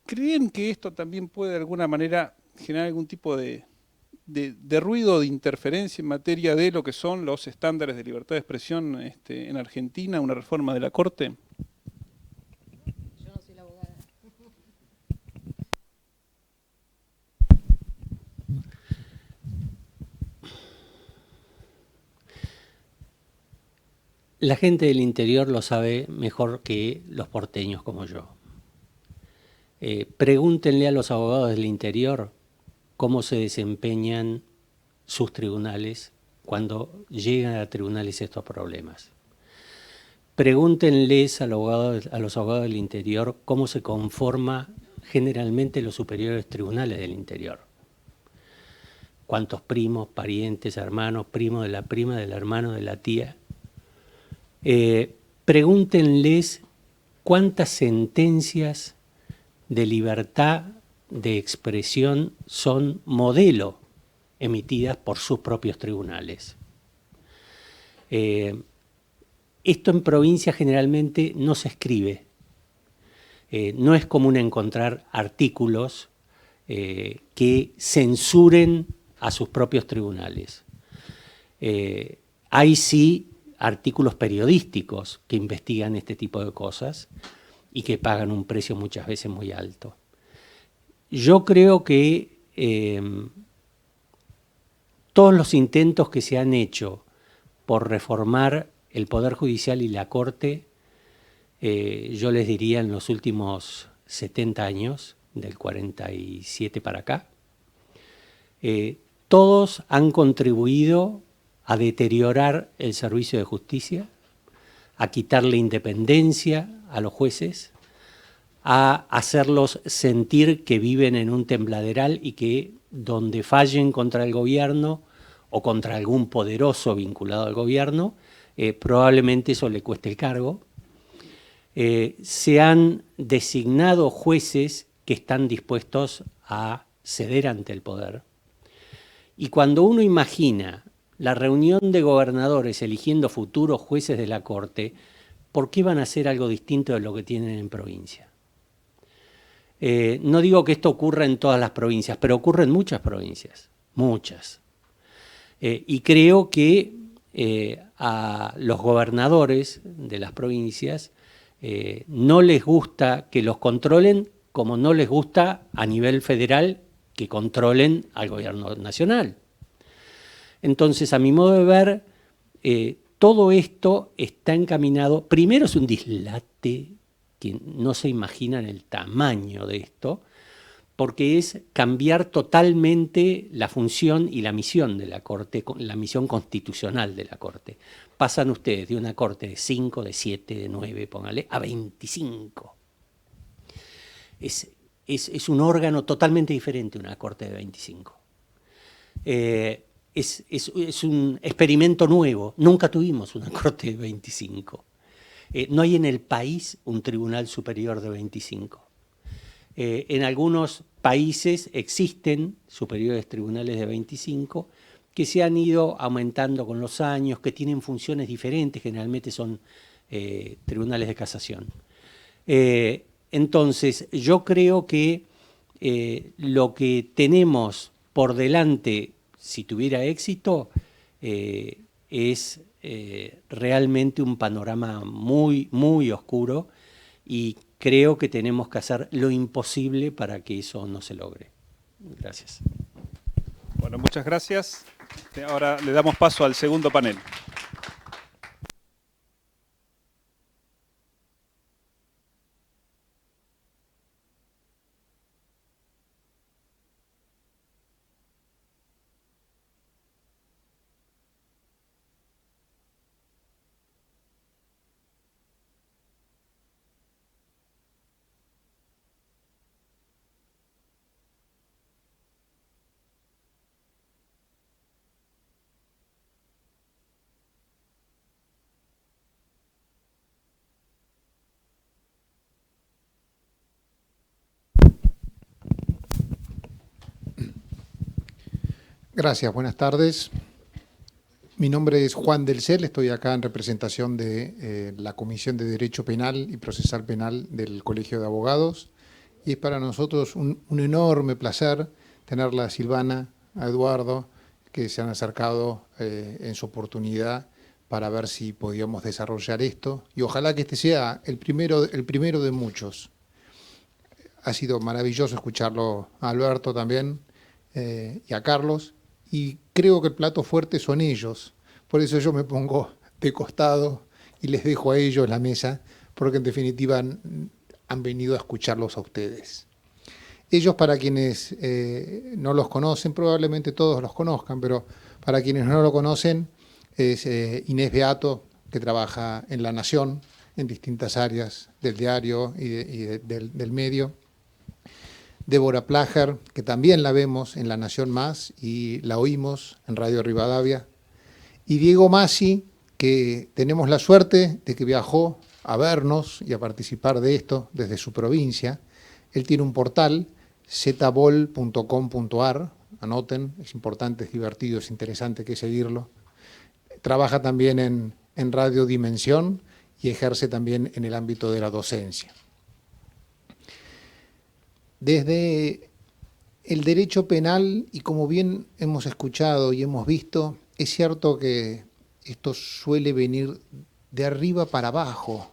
¿creen que esto también puede de alguna manera generar algún tipo de ruido, de interferencia en materia de lo que son los estándares de libertad de expresión en Argentina, una reforma de la Corte? Yo no soy la abogada. La gente del interior lo sabe mejor que los porteños como yo. Pregúntenle a los abogados del interior cómo se desempeñan sus tribunales cuando llegan a tribunales estos problemas. Pregúntenles a los abogados del interior cómo se conforma generalmente los superiores tribunales del interior. Cuántos primos, parientes, hermanos, primos de la prima, del hermano, de la tía. Pregúntenles cuántas sentencias de libertad de expresión son modelo emitidas por sus propios tribunales. Esto en provincia generalmente no se escribe. No es común encontrar artículos que censuren a sus propios tribunales. Hay sí artículos periodísticos que investigan este tipo de cosas y que pagan un precio muchas veces muy alto. Yo creo que todos los intentos que se han hecho por reformar el Poder Judicial y la Corte, yo les diría en los últimos 70 años, del 47 para acá, todos han contribuido a deteriorar el servicio de justicia, a quitarle independencia a los jueces, a hacerlos sentir que viven en un tembladeral y que donde fallen contra el gobierno o contra algún poderoso vinculado al gobierno, probablemente eso le cueste el cargo. Se han designado jueces que están dispuestos a ceder ante el poder. Y cuando uno imagina la reunión de gobernadores eligiendo futuros jueces de la Corte, ¿por qué van a hacer algo distinto de lo que tienen en provincia? No digo que esto ocurra en todas las provincias, pero ocurre en muchas provincias, muchas. Y creo que a los gobernadores de las provincias no les gusta que los controlen, como no les gusta a nivel federal que controlen al gobierno nacional. Entonces, a mi modo de ver, todo esto está encaminado, primero es un dislate, que no se imaginan el tamaño de esto, porque es cambiar totalmente la función y la misión de la Corte, la misión constitucional de la Corte. Pasan ustedes de una Corte de 5, de 7, de 9, póngale, a 25. Es un órgano totalmente diferente una Corte de 25. Es un experimento nuevo. Nunca tuvimos una Corte de 25. No hay en el país un tribunal superior de 25. En algunos países existen superiores tribunales de 25 que se han ido aumentando con los años, que tienen funciones diferentes, generalmente son tribunales de casación. Entonces, yo creo que lo que tenemos por delante, si tuviera éxito, es realmente un panorama muy, muy oscuro y creo que tenemos que hacer lo imposible para que eso no se logre. Gracias. Bueno, muchas gracias. Ahora le damos paso al segundo panel. Gracias, buenas tardes. Mi nombre es Juan del Cel, estoy acá en representación de la Comisión de Derecho Penal y Procesal Penal del Colegio de Abogados. Y es para nosotros un enorme placer tenerla a Silvana, a Eduardo, que se han acercado en su oportunidad para ver si podíamos desarrollar esto. Y ojalá que este sea el primero de muchos. Ha sido maravilloso escucharlo a Alberto también y a Carlos. Y creo que el plato fuerte son ellos. Por eso yo me pongo de costado y les dejo a ellos la mesa, porque en definitiva han venido a escucharlos a ustedes. Ellos, para quienes no los conocen, probablemente todos los conozcan, pero para quienes no lo conocen, es Inés Beato, que trabaja en La Nación, en distintas áreas del diario y del medio. Débora Plager, que también la vemos en La Nación Más y la oímos en Radio Rivadavia. Y Diego Masi, que tenemos la suerte de que viajó a vernos y a participar de esto desde su provincia. Él tiene un portal, zbol.com.ar, anoten, es importante, es divertido, es interesante que seguirlo. Trabaja también en Radio Dimensión y ejerce también en el ámbito de la docencia. Desde el derecho penal, y como bien hemos escuchado y hemos visto, es cierto que esto suele venir de arriba para abajo.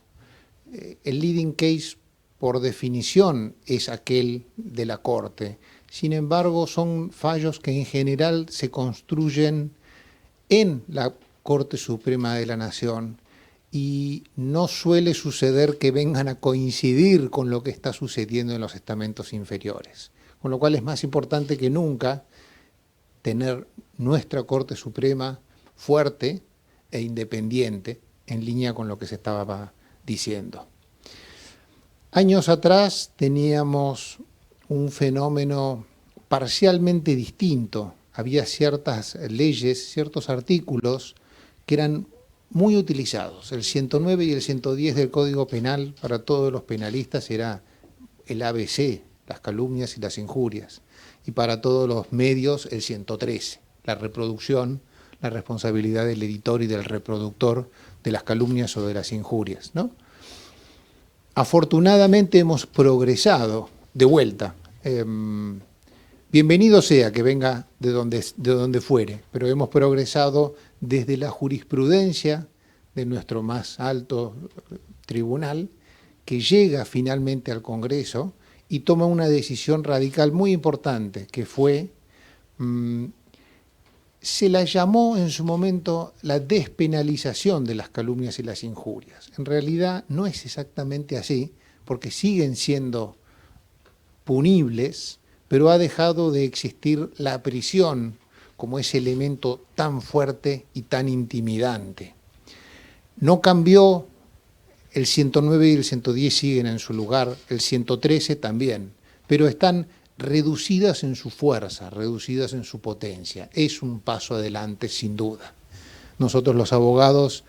El leading case, por definición, es aquel de la Corte. Sin embargo, son fallos que en general se construyen en la Corte Suprema de la Nación y no suele suceder que vengan a coincidir con lo que está sucediendo en los estamentos inferiores. Con lo cual es más importante que nunca tener nuestra Corte Suprema fuerte e independiente, en línea con lo que se estaba diciendo. Años atrás teníamos un fenómeno parcialmente distinto. Había ciertas leyes, ciertos artículos que eran muy utilizados. El 109 y el 110 del Código Penal para todos los penalistas era el ABC, las calumnias y las injurias. Y para todos los medios el 113, la reproducción, la responsabilidad del editor y del reproductor de las calumnias o de las injurias, ¿no? Afortunadamente hemos progresado de vuelta. Bienvenido sea que venga de donde fuere, pero hemos progresado desde la jurisprudencia de nuestro más alto tribunal, que llega finalmente al Congreso y toma una decisión radical muy importante, que fue, se la llamó en su momento la despenalización de las calumnias y las injurias. En realidad no es exactamente así, porque siguen siendo punibles, pero ha dejado de existir la prisión como ese elemento tan fuerte y tan intimidante. No cambió, el 109 y el 110 siguen en su lugar, el 113 también, pero están reducidas en su fuerza, reducidas en su potencia. Es un paso adelante, sin duda. Nosotros los abogados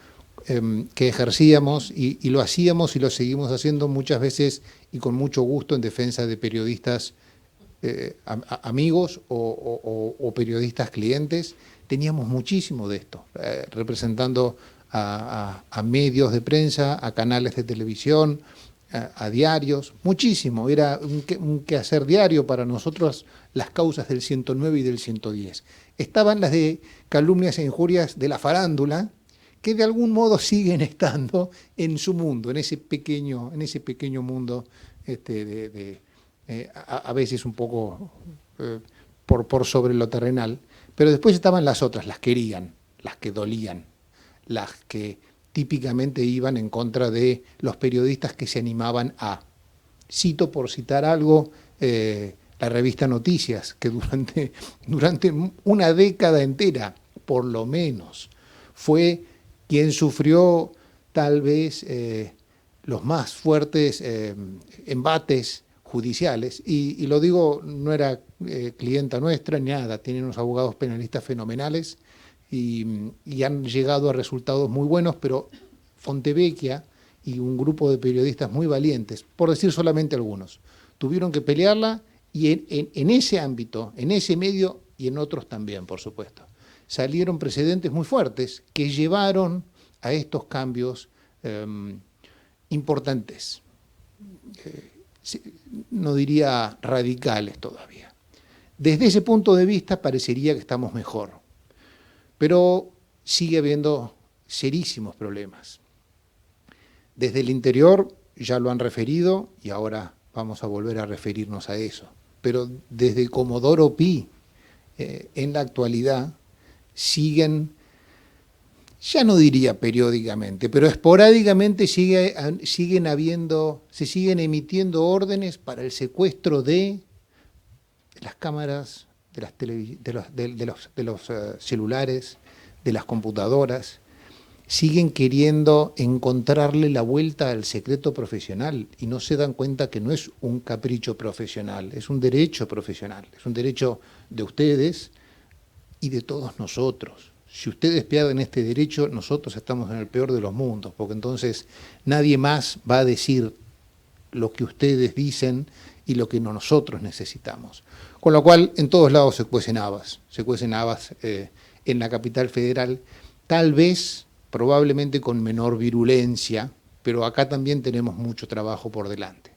que ejercíamos, y lo hacíamos y lo seguimos haciendo muchas veces y con mucho gusto en defensa de periodistas amigos o periodistas clientes, teníamos muchísimo de esto, representando a medios de prensa, a canales de televisión, a diarios, muchísimo. Era un quehacer diario para nosotros las causas del 109 y del 110. Estaban las de calumnias e injurias de la farándula, que de algún modo siguen estando en su mundo, en ese pequeño mundo a veces un poco por sobre lo terrenal, pero después estaban las otras, las que herían, las que dolían, las que típicamente iban en contra de los periodistas que se animaban a, cito por citar algo, la revista Noticias, que durante una década entera, por lo menos, fue quien sufrió tal vez los más fuertes embates judiciales, y lo digo, no era clienta nuestra ni nada, tienen unos abogados penalistas fenomenales y han llegado a resultados muy buenos, pero Fontevecchia y un grupo de periodistas muy valientes, por decir solamente algunos, tuvieron que pelearla, y en ese ámbito, en ese medio y en otros también, por supuesto, salieron precedentes muy fuertes que llevaron a estos cambios importantes, no diría radicales todavía. Desde ese punto de vista parecería que estamos mejor, pero sigue habiendo serísimos problemas. Desde el interior ya lo han referido y ahora vamos a volver a referirnos a eso, pero desde Comodoro Pi en la actualidad siguen ya no diría periódicamente, pero esporádicamente se siguen emitiendo órdenes para el secuestro de las cámaras, de los celulares, de las computadoras. Siguen queriendo encontrarle la vuelta al secreto profesional y no se dan cuenta que no es un capricho profesional, es un derecho profesional, es un derecho de ustedes y de todos nosotros. Si ustedes pierden este derecho, nosotros estamos en el peor de los mundos, porque entonces nadie más va a decir lo que ustedes dicen y lo que nosotros necesitamos. Con lo cual, en todos lados se cuecen habas en la capital federal, tal vez, probablemente con menor virulencia, pero acá también tenemos mucho trabajo por delante.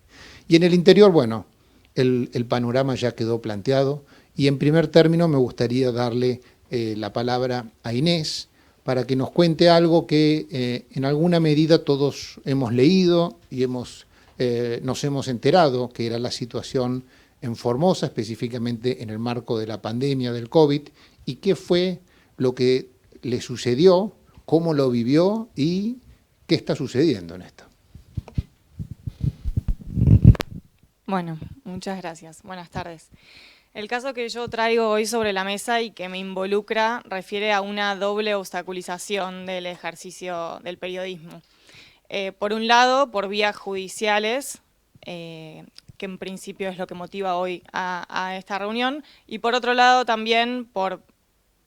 Y en el interior, bueno, el panorama ya quedó planteado, y en primer término me gustaría darle la palabra a Inés para que nos cuente algo que en alguna medida todos hemos leído y nos hemos enterado, que era la situación en Formosa, específicamente en el marco de la pandemia del COVID, y qué fue lo que le sucedió, cómo lo vivió y qué está sucediendo en esto. Bueno, muchas gracias. Buenas tardes. El caso que yo traigo hoy sobre la mesa y que me involucra refiere a una doble obstaculización del ejercicio del periodismo. Por un lado, por vías judiciales, que en principio es lo que motiva hoy a esta reunión, y por otro lado también por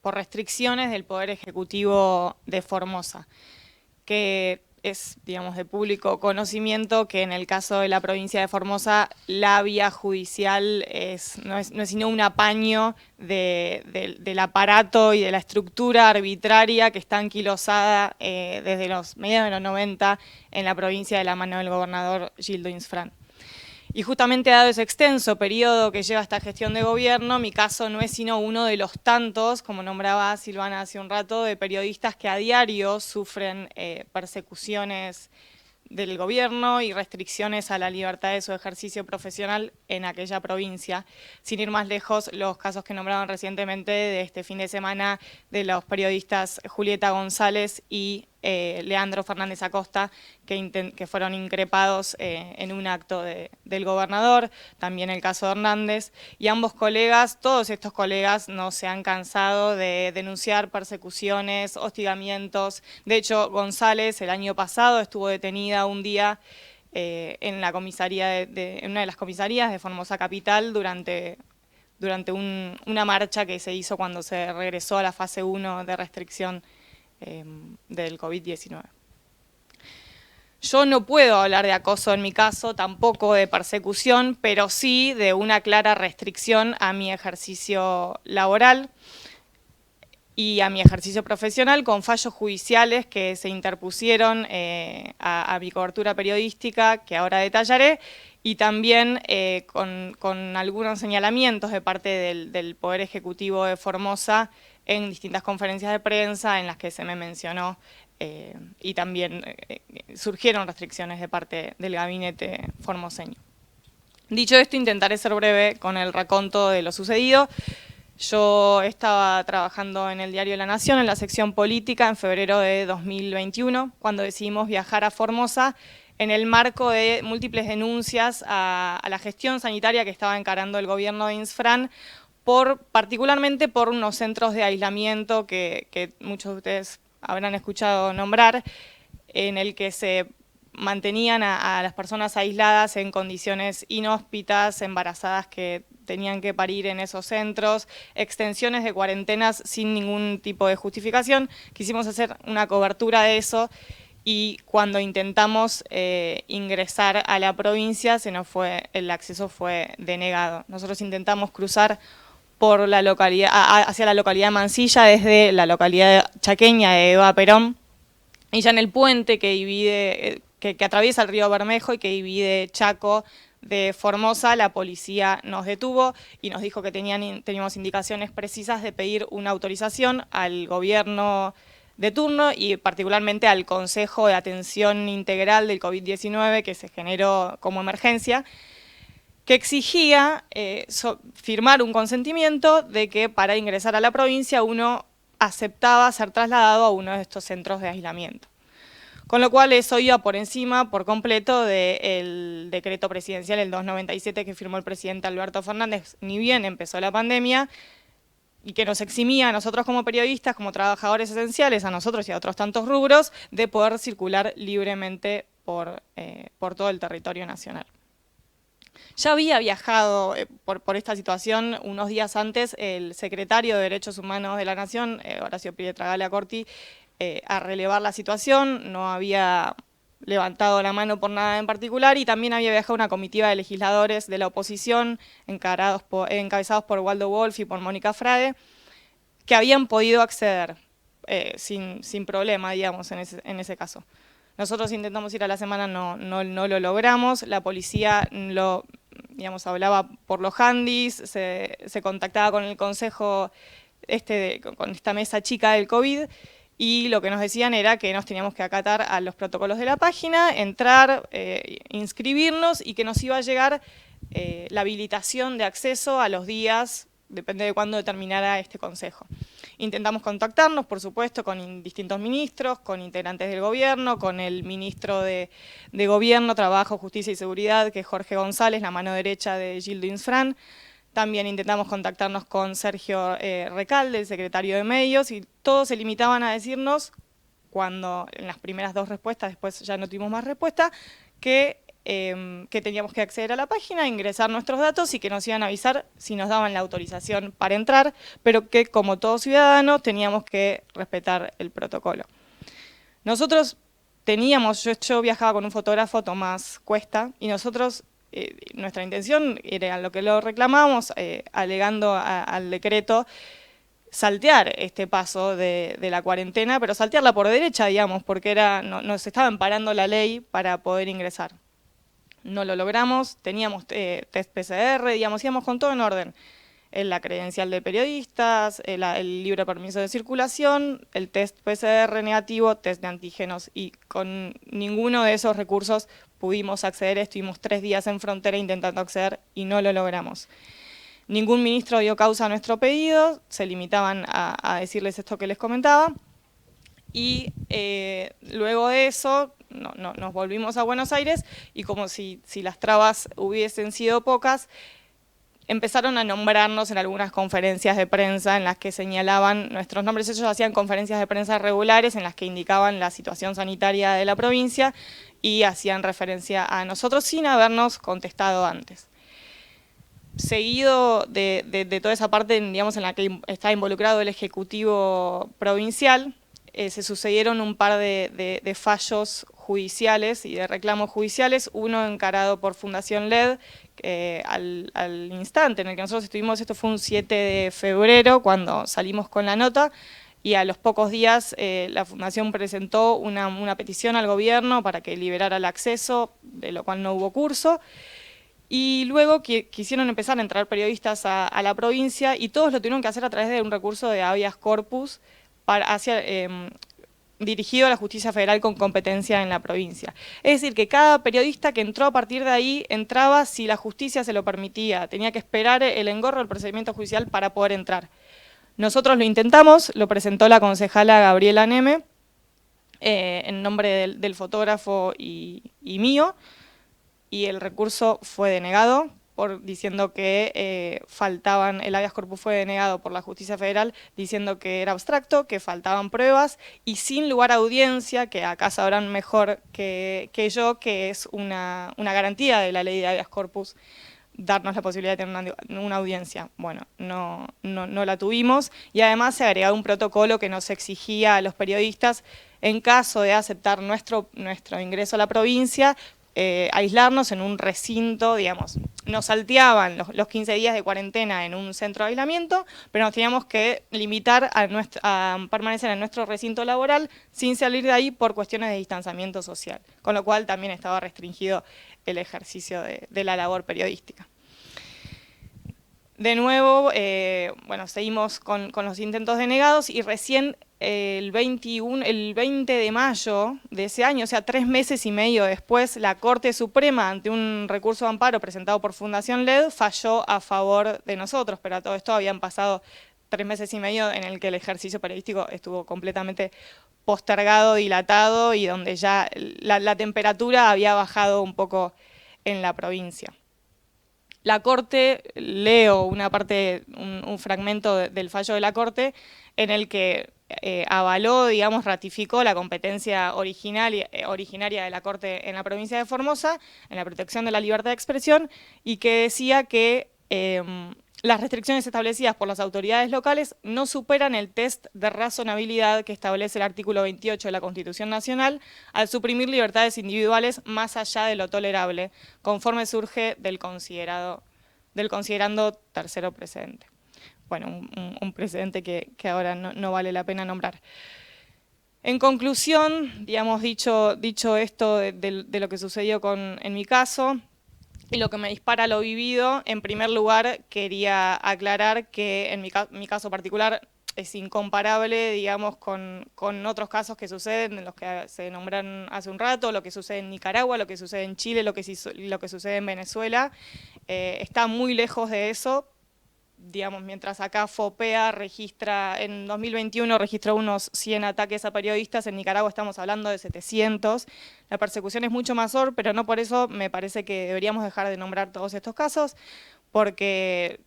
restricciones del Poder Ejecutivo de Formosa, que es, digamos, de público conocimiento que en el caso de la provincia de Formosa la vía judicial no es sino un apaño del aparato y de la estructura arbitraria que está anquilosada desde los mediados de los 90 en la provincia de la mano del gobernador Gildo Insfrán. Y justamente dado ese extenso periodo que lleva esta gestión de gobierno, mi caso no es sino uno de los tantos, como nombraba Silvana hace un rato, de periodistas que a diario sufren persecuciones del gobierno y restricciones a la libertad de su ejercicio profesional en aquella provincia. Sin ir más lejos, los casos que nombraban recientemente de este fin de semana de los periodistas Julieta González y Leandro Fernández Acosta, que fueron increpados en un acto del gobernador, también el caso de Hernández, y ambos colegas, todos estos colegas no se han cansado de denunciar persecuciones, hostigamientos. De hecho, González el año pasado estuvo detenida un día en la comisaría en una de las comisarías de Formosa Capital durante una marcha que se hizo cuando se regresó a la fase 1 de restricción del COVID-19. Yo no puedo hablar de acoso en mi caso, tampoco de persecución, pero sí de una clara restricción a mi ejercicio laboral y a mi ejercicio profesional con fallos judiciales que se interpusieron a mi cobertura periodística, que ahora detallaré, y también con algunos señalamientos de parte del Poder Ejecutivo de Formosa en distintas conferencias de prensa en las que se me mencionó y también surgieron restricciones de parte del gabinete formoseño. Dicho esto, intentaré ser breve con el raconto de lo sucedido. Yo estaba trabajando en el diario La Nación, en la sección política, en febrero de 2021, cuando decidimos viajar a Formosa en el marco de múltiples denuncias a la gestión sanitaria que estaba encarando el gobierno de Insfrán, particularmente por unos centros de aislamiento que muchos de ustedes habrán escuchado nombrar, en el que se mantenían a las personas aisladas en condiciones inhóspitas, embarazadas que tenían que parir en esos centros, extensiones de cuarentenas sin ningún tipo de justificación. Quisimos hacer una cobertura de eso y cuando intentamos ingresar a la provincia, el acceso fue denegado. Nosotros intentamos cruzar por la localidad, hacia la localidad de Mansilla, desde la localidad chaqueña de Eva Perón, y ya en el puente que divide, que atraviesa el río Bermejo y que divide Chaco de Formosa, la policía nos detuvo y nos dijo que teníamos indicaciones precisas de pedir una autorización al gobierno de turno y particularmente al Consejo de Atención Integral del COVID-19 que se generó como emergencia, que exigía firmar un consentimiento de que para ingresar a la provincia uno aceptaba ser trasladado a uno de estos centros de aislamiento. Con lo cual eso iba por encima, por completo, del decreto presidencial, el 297, que firmó el presidente Alberto Fernández, ni bien empezó la pandemia, y que nos eximía a nosotros como periodistas, como trabajadores esenciales, a nosotros y a otros tantos rubros, de poder circular libremente por todo el territorio nacional. Ya había viajado por esta situación unos días antes el secretario de Derechos Humanos de la Nación, Horacio Pietragala Corti, a relevar la situación, no había levantado la mano por nada en particular, y también había viajado una comitiva de legisladores de la oposición, encabezados por Waldo Wolf y por Mónica Frade, que habían podido acceder sin problema, digamos, en ese caso. Nosotros intentamos ir a la semana, no lo logramos, la policía hablaba por los handys, se contactaba con el consejo, con esta mesa chica del COVID, y lo que nos decían era que nos teníamos que acatar a los protocolos de la página, entrar, inscribirnos, y que nos iba a llegar la habilitación de acceso a los días, depende de cuándo determinara este consejo. Intentamos contactarnos, por supuesto, con distintos ministros, con integrantes del gobierno, con el ministro de Gobierno, Trabajo, Justicia y Seguridad, que es Jorge González, la mano derecha de Gildo Insfrán. También intentamos contactarnos con Sergio Recalde, el secretario de Medios, y todos se limitaban a decirnos, cuando en las primeras 2 respuestas, después ya no tuvimos más respuesta, que teníamos que acceder a la página, ingresar nuestros datos y que nos iban a avisar si nos daban la autorización para entrar, pero que como todos ciudadanos teníamos que respetar el protocolo. Nosotros yo viajaba con un fotógrafo, Tomás Cuesta, y nosotros, nuestra intención era lo que lo reclamábamos, alegando al decreto, saltear este paso de la cuarentena, pero saltearla por derecha, digamos, porque nos estaba amparando la ley para poder ingresar. No lo logramos, teníamos test PCR, digamos, íbamos con todo en orden. La credencial de periodistas, el libre permiso de circulación, el test PCR negativo, test de antígenos, y con ninguno de esos recursos pudimos acceder. Estuvimos 3 días en frontera intentando acceder y no lo logramos. Ningún ministro dio causa a nuestro pedido, se limitaban a decirles esto que les comentaba, y luego de eso nos volvimos a Buenos Aires, y como si las trabas hubiesen sido pocas, empezaron a nombrarnos en algunas conferencias de prensa en las que señalaban nuestros nombres. Ellos hacían conferencias de prensa regulares en las que indicaban la situación sanitaria de la provincia y hacían referencia a nosotros sin habernos contestado antes. Seguido de toda esa parte, digamos, en la que está involucrado el Ejecutivo Provincial, se sucedieron un par de fallos judiciales y de reclamos judiciales, uno encarado por Fundación LED, al instante en el que nosotros estuvimos. Esto fue un 7 de febrero cuando salimos con la nota, y a los pocos días la Fundación presentó una petición al gobierno para que liberara el acceso, de lo cual no hubo curso. Y luego quisieron empezar a entrar periodistas a la provincia, y todos lo tuvieron que hacer a través de un recurso de habeas corpus dirigido a la Justicia Federal con competencia en la provincia. Es decir, que cada periodista que entró a partir de ahí entraba si la justicia se lo permitía, tenía que esperar el engorro del procedimiento judicial para poder entrar. Nosotros lo intentamos, lo presentó la concejala Gabriela Neme, en nombre del fotógrafo y mío, y el recurso fue denegado, diciendo que el habeas corpus fue denegado por la Justicia Federal, diciendo que era abstracto, que faltaban pruebas, y sin lugar a audiencia, que acá sabrán mejor que yo, que es una garantía de la ley de habeas corpus, darnos la posibilidad de tener una audiencia. Bueno, no la tuvimos, y además se agregaba un protocolo que nos exigía a los periodistas, en caso de aceptar nuestro ingreso a la provincia, aislarnos en un recinto, digamos. Nos salteaban los 15 días de cuarentena en un centro de aislamiento, pero nos teníamos que limitar a permanecer en nuestro recinto laboral sin salir de ahí por cuestiones de distanciamiento social, con lo cual también estaba restringido el ejercicio de la labor periodística. De nuevo, seguimos con los intentos denegados, y recién el 20 de mayo de ese año, o sea, 3 meses y medio después, la Corte Suprema, ante un recurso de amparo presentado por Fundación LED, falló a favor de nosotros, pero a todo esto habían pasado 3 meses y medio en el que el ejercicio periodístico estuvo completamente postergado, dilatado y donde ya la temperatura había bajado un poco en la provincia. La Corte, leo una parte, un fragmento del fallo de la Corte en el que avaló, digamos, ratificó la competencia originaria de la Corte en la provincia de Formosa, en la protección de la libertad de expresión, y que decía que las restricciones establecidas por las autoridades locales no superan el test de razonabilidad que establece el artículo 28 de la Constitución Nacional al suprimir libertades individuales más allá de lo tolerable, conforme surge del considerando tercero precedente. Bueno, un precedente que ahora no vale la pena nombrar. En conclusión, digamos, dicho esto de lo que sucedió en mi caso, y lo que me dispara a lo vivido, en primer lugar quería aclarar que en mi caso particular es incomparable, digamos, con otros casos que suceden, en los que se nombraron hace un rato, lo que sucede en Nicaragua, lo que sucede en Chile, lo que sucede en Venezuela. Está muy lejos de eso. Digamos, mientras acá FOPEA en 2021 registró unos 100 ataques a periodistas, en Nicaragua estamos hablando de 700. La persecución es mucho mayor, pero no por eso me parece que deberíamos dejar de nombrar todos estos casos, porque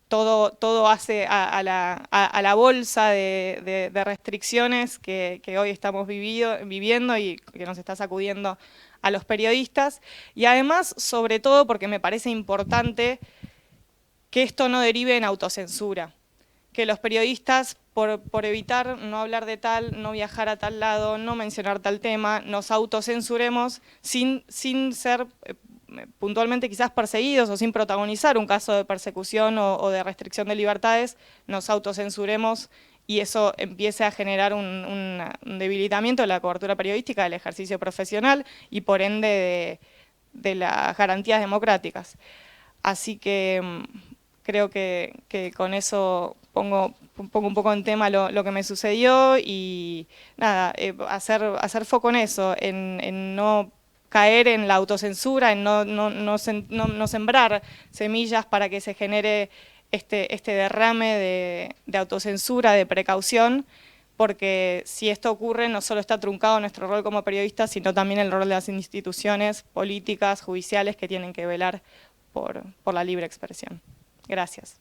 todo hace a la bolsa de restricciones que hoy estamos viviendo y que nos está sacudiendo a los periodistas. Y además, sobre todo, porque me parece importante que esto no derive en autocensura, que los periodistas, por evitar no hablar de tal, no viajar a tal lado, no mencionar tal tema, nos autocensuremos sin ser puntualmente quizás perseguidos o sin protagonizar un caso de persecución o de restricción de libertades, nos autocensuremos y eso empiece a generar un debilitamiento de la cobertura periodística, del ejercicio profesional y por ende de las garantías democráticas. Así que creo que con eso pongo un poco en tema lo que me sucedió y nada, hacer foco en eso, en no caer en la autocensura, en no sembrar semillas para que se genere este derrame de autocensura, de precaución, porque si esto ocurre no solo está truncado nuestro rol como periodistas, sino también el rol de las instituciones políticas, judiciales que tienen que velar por la libre expresión. Gracias.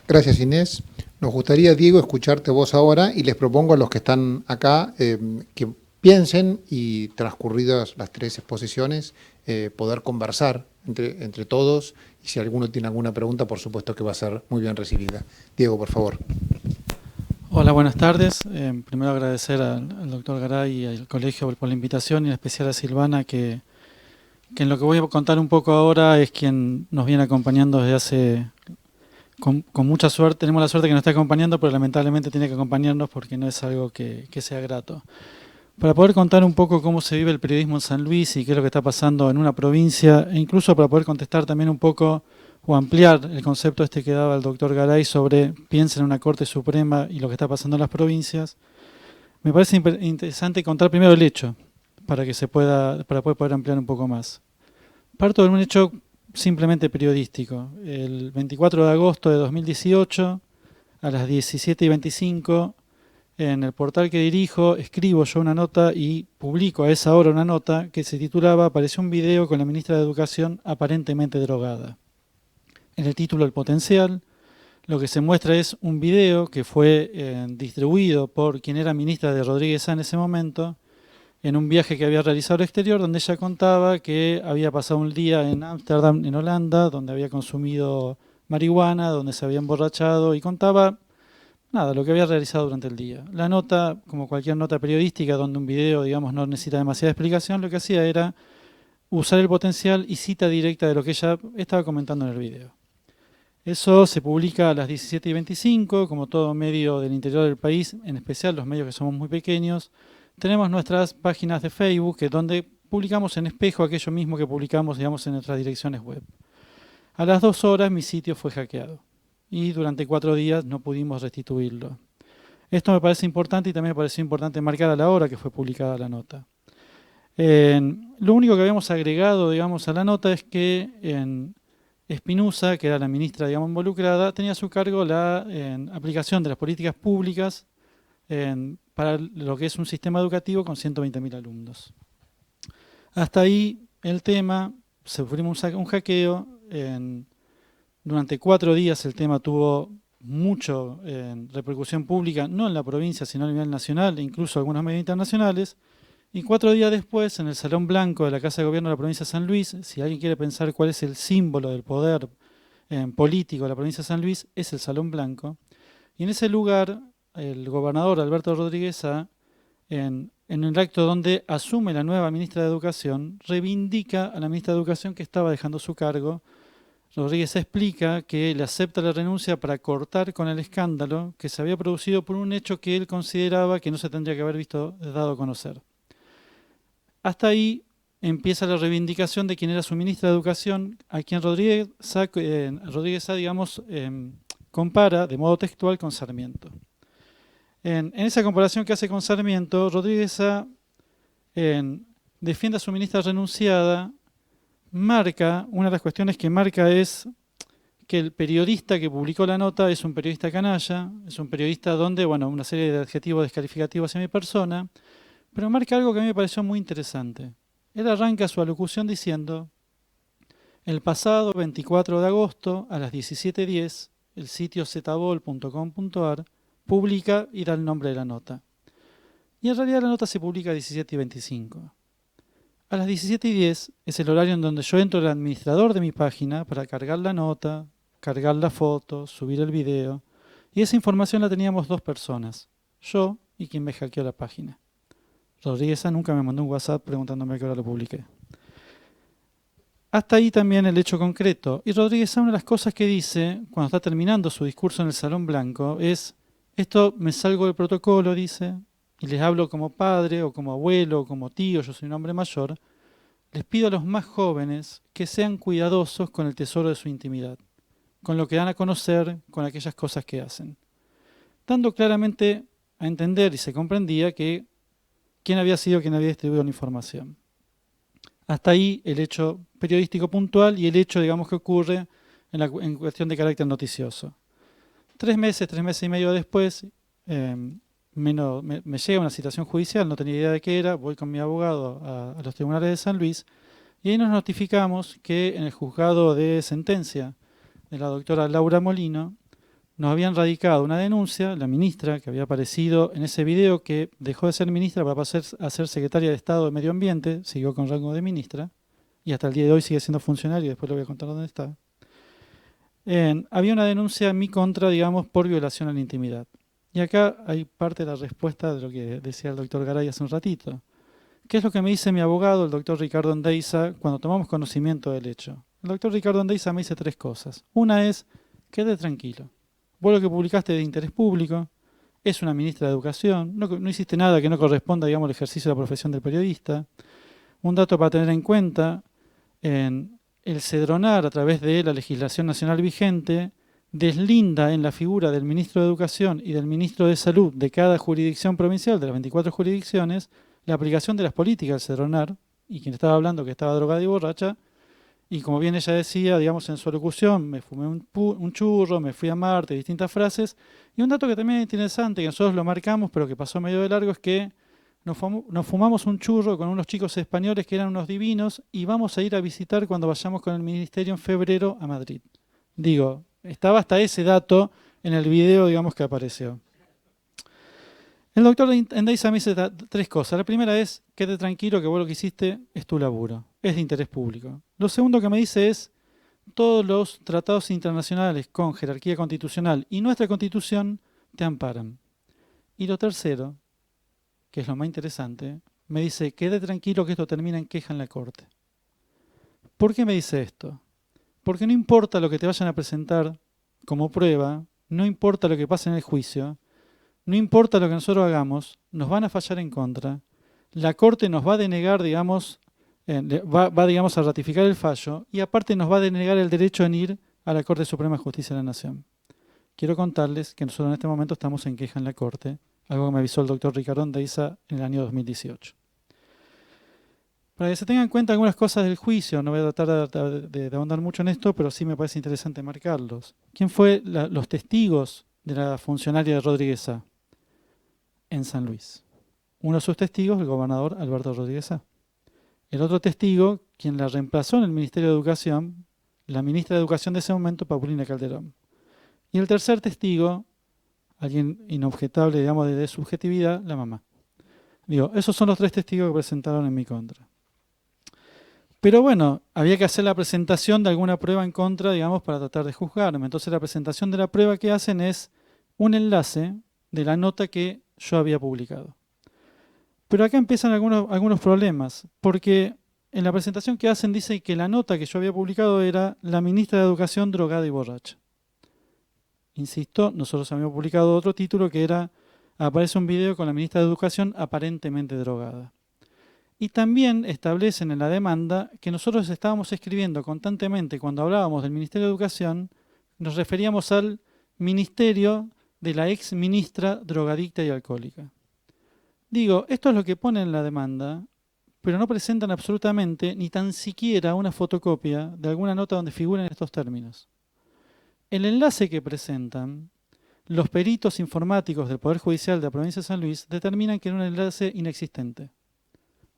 Gracias, Inés. Nos gustaría, Diego, escucharte vos ahora y les propongo a los que están acá que piensen y transcurridas las 3 exposiciones poder conversar entre todos y si alguno tiene alguna pregunta, por supuesto que va a ser muy bien recibida. Diego, por favor. Hola, buenas tardes. Primero agradecer al doctor Garay y al colegio por la invitación y en especial a Silvana que en lo que voy a contar un poco ahora es quien nos viene acompañando desde hace... Con mucha suerte, tenemos la suerte que nos está acompañando, pero lamentablemente tiene que acompañarnos porque no es algo que sea grato. Para poder contar un poco cómo se vive el periodismo en San Luis y qué es lo que está pasando en una provincia, e incluso para poder contestar también un poco o ampliar el concepto que daba el doctor Garay sobre piensa en una Corte Suprema y lo que está pasando en las provincias, me parece interesante contar primero el hecho para poder ampliar un poco más. Parto de un hecho simplemente periodístico. El 24 de agosto de 2018, a las 17:25, en el portal que dirijo, escribo yo una nota y publico a esa hora una nota que se titulaba «Apareció un video con la ministra de Educación aparentemente drogada». En el título El Potencial, lo que se muestra es un video que fue distribuido por quien era ministra de Rodríguez en ese momento, en un viaje que había realizado al exterior, donde ella contaba que había pasado un día en Ámsterdam, en Holanda, donde había consumido marihuana, donde se había emborrachado y contaba nada, lo que había realizado durante el día. La nota, como cualquier nota periodística, donde un video, digamos, no necesita demasiada explicación, lo que hacía era usar el potencial y cita directa de lo que ella estaba comentando en el video. Eso se publica a las 17:25, como todo medio del interior del país, en especial los medios que somos muy pequeños. Tenemos nuestras páginas de Facebook, que es donde publicamos en espejo aquello mismo que publicamos, digamos, en nuestras direcciones web. A las 2 horas mi sitio fue hackeado y durante 4 días no pudimos restituirlo. Esto me parece importante y también me pareció importante marcar a la hora que fue publicada la nota. Lo único que habíamos agregado, digamos, a la nota es que Espinosa, que era la ministra, digamos, involucrada, tenía a su cargo la aplicación de las políticas públicas para lo que es un sistema educativo con 120.000 alumnos. Hasta ahí el tema, sufrimos un hackeo. Durante 4 días el tema tuvo mucho repercusión pública, no en la provincia, sino a nivel nacional, e incluso algunos medios internacionales. Y 4 días después, en el Salón Blanco de la Casa de Gobierno de la provincia de San Luis, si alguien quiere pensar cuál es el símbolo del poder político de la provincia de San Luis, es el Salón Blanco. Y en ese lugar, el gobernador Alberto Rodríguez A., en el acto donde asume la nueva ministra de Educación, reivindica a la ministra de Educación que estaba dejando su cargo. Rodríguez explica que le acepta la renuncia para cortar con el escándalo que se había producido por un hecho que él consideraba que no se tendría que haber dado a conocer. Hasta ahí empieza la reivindicación de quien era su ministra de Educación, a quien Rodríguez A, digamos, compara de modo textual con Sarmiento. En esa comparación que hace con Sarmiento, Rodríguez A defiende a su ministra renunciada. Una de las cuestiones que marca es que el periodista que publicó la nota es un periodista canalla, es un periodista donde, bueno, una serie de adjetivos descalificativos hacia mi persona, pero marca algo que a mí me pareció muy interesante. Él arranca su alocución diciendo: el pasado 24 de agosto a las 17:10, el sitio zbol.com.ar publica y da el nombre de la nota. Y en realidad la nota se publica a 17:25. A las 17:10 es el horario en donde yo entro al administrador de mi página para cargar la nota, cargar la foto, subir el video. Y esa información la teníamos 2 personas, yo y quien me hackeó la página. Rodríguez A nunca me mandó un WhatsApp preguntándome a qué hora lo publiqué. Hasta ahí también el hecho concreto. Y Rodríguez A, una de las cosas que dice cuando está terminando su discurso en el Salón Blanco es: esto me salgo del protocolo, dice, y les hablo como padre o como abuelo o como tío, yo soy un hombre mayor, les pido a los más jóvenes que sean cuidadosos con el tesoro de su intimidad, con lo que dan a conocer, con aquellas cosas que hacen. Dando claramente a entender, y se comprendía, que quién había sido quien había distribuido la información. Hasta ahí el hecho periodístico puntual y el hecho, digamos, que ocurre en cuestión de carácter noticioso. 3 meses y medio después, me llega una citación judicial, no tenía idea de qué era, voy con mi abogado a los tribunales de San Luis y ahí nos notificamos que en el juzgado de sentencia de la doctora Laura Molino nos habían radicado una denuncia, la ministra que había aparecido en ese video, que dejó de ser ministra para pasar a ser secretaria de Estado de Medio Ambiente, siguió con rango de ministra y hasta el día de hoy sigue siendo funcionaria y después le voy a contar dónde está. Había una denuncia en mi contra, digamos, por violación a la intimidad. Y acá hay parte de la respuesta de lo que decía el doctor Garay hace un ratito. ¿Qué es lo que me dice mi abogado, el doctor Ricardo Andeiza, cuando tomamos conocimiento del hecho? El doctor Ricardo Andeiza me dice 3 cosas. Una es: quede tranquilo. Vos lo que publicaste es de interés público, es una ministra de Educación, no hiciste nada que no corresponda, digamos, al ejercicio de la profesión del periodista. Un dato para tener en cuenta: el Cedronar, a través de la legislación nacional vigente, deslinda en la figura del ministro de Educación y del ministro de Salud de cada jurisdicción provincial, de las 24 jurisdicciones, la aplicación de las políticas del Cedronar, y quien estaba hablando que estaba drogada y borracha, y como bien ella decía, digamos, en su alocución, me fumé un churro, me fui a Marte, distintas frases. Y un dato que también es interesante, que nosotros lo marcamos, pero que pasó medio de largo, es que nos fumamos un churro con unos chicos españoles que eran unos divinos y vamos a ir a visitar cuando vayamos con el ministerio en febrero a Madrid. Digo, estaba hasta ese dato en el video, digamos, que apareció. El doctor Andeiza me dice 3 cosas. La primera es: quede tranquilo que vos lo que hiciste es tu laburo, es de interés público. Lo segundo que me dice es: todos los tratados internacionales con jerarquía constitucional y nuestra Constitución te amparan. Y lo tercero, que es lo más interesante, me dice: quede tranquilo que esto termina en queja en la Corte. ¿Por qué me dice esto? Porque no importa lo que te vayan a presentar como prueba, no importa lo que pase en el juicio, no importa lo que nosotros hagamos, nos van a fallar en contra. La Corte nos va a denegar, digamos, digamos, a ratificar el fallo y aparte nos va a denegar el derecho en ir a la Corte Suprema de Justicia de la Nación. Quiero contarles que nosotros en este momento estamos en queja en la Corte, algo que me avisó el doctor Ricardo Andeiza en el año 2018. Para que se tengan en cuenta algunas cosas del juicio, no voy a tratar de ahondar mucho en esto, pero sí me parece interesante marcarlos. ¿Quién fue los testigos de la funcionaria de Rodríguez A. en San Luis? Uno de sus testigos, el gobernador Alberto Rodríguez A. El otro testigo, quien la reemplazó en el Ministerio de Educación, la ministra de Educación de ese momento, Paulina Calderón. Y el tercer testigo, alguien inobjetable, digamos, de subjetividad, la mamá. Digo, esos son los tres testigos que presentaron en mi contra. Pero bueno, había que hacer la presentación de alguna prueba en contra, digamos, para tratar de juzgarme. Entonces la presentación de la prueba que hacen es un enlace de la nota que yo había publicado. Pero acá empiezan algunos problemas, porque en la presentación que hacen dice que la nota que yo había publicado era la ministra de Educación drogada y borracha. Insisto, nosotros habíamos publicado otro título que era, aparece un video con la ministra de Educación aparentemente drogada. Y también establecen en la demanda que nosotros estábamos escribiendo constantemente, cuando hablábamos del Ministerio de Educación, nos referíamos al ministerio de la ex ministra drogadicta y alcohólica. Digo, esto es lo que pone en la demanda, pero no presentan absolutamente ni tan siquiera una fotocopia de alguna nota donde figuren estos términos. El enlace que presentan, los peritos informáticos del Poder Judicial de la provincia de San Luis determinan que era un enlace inexistente.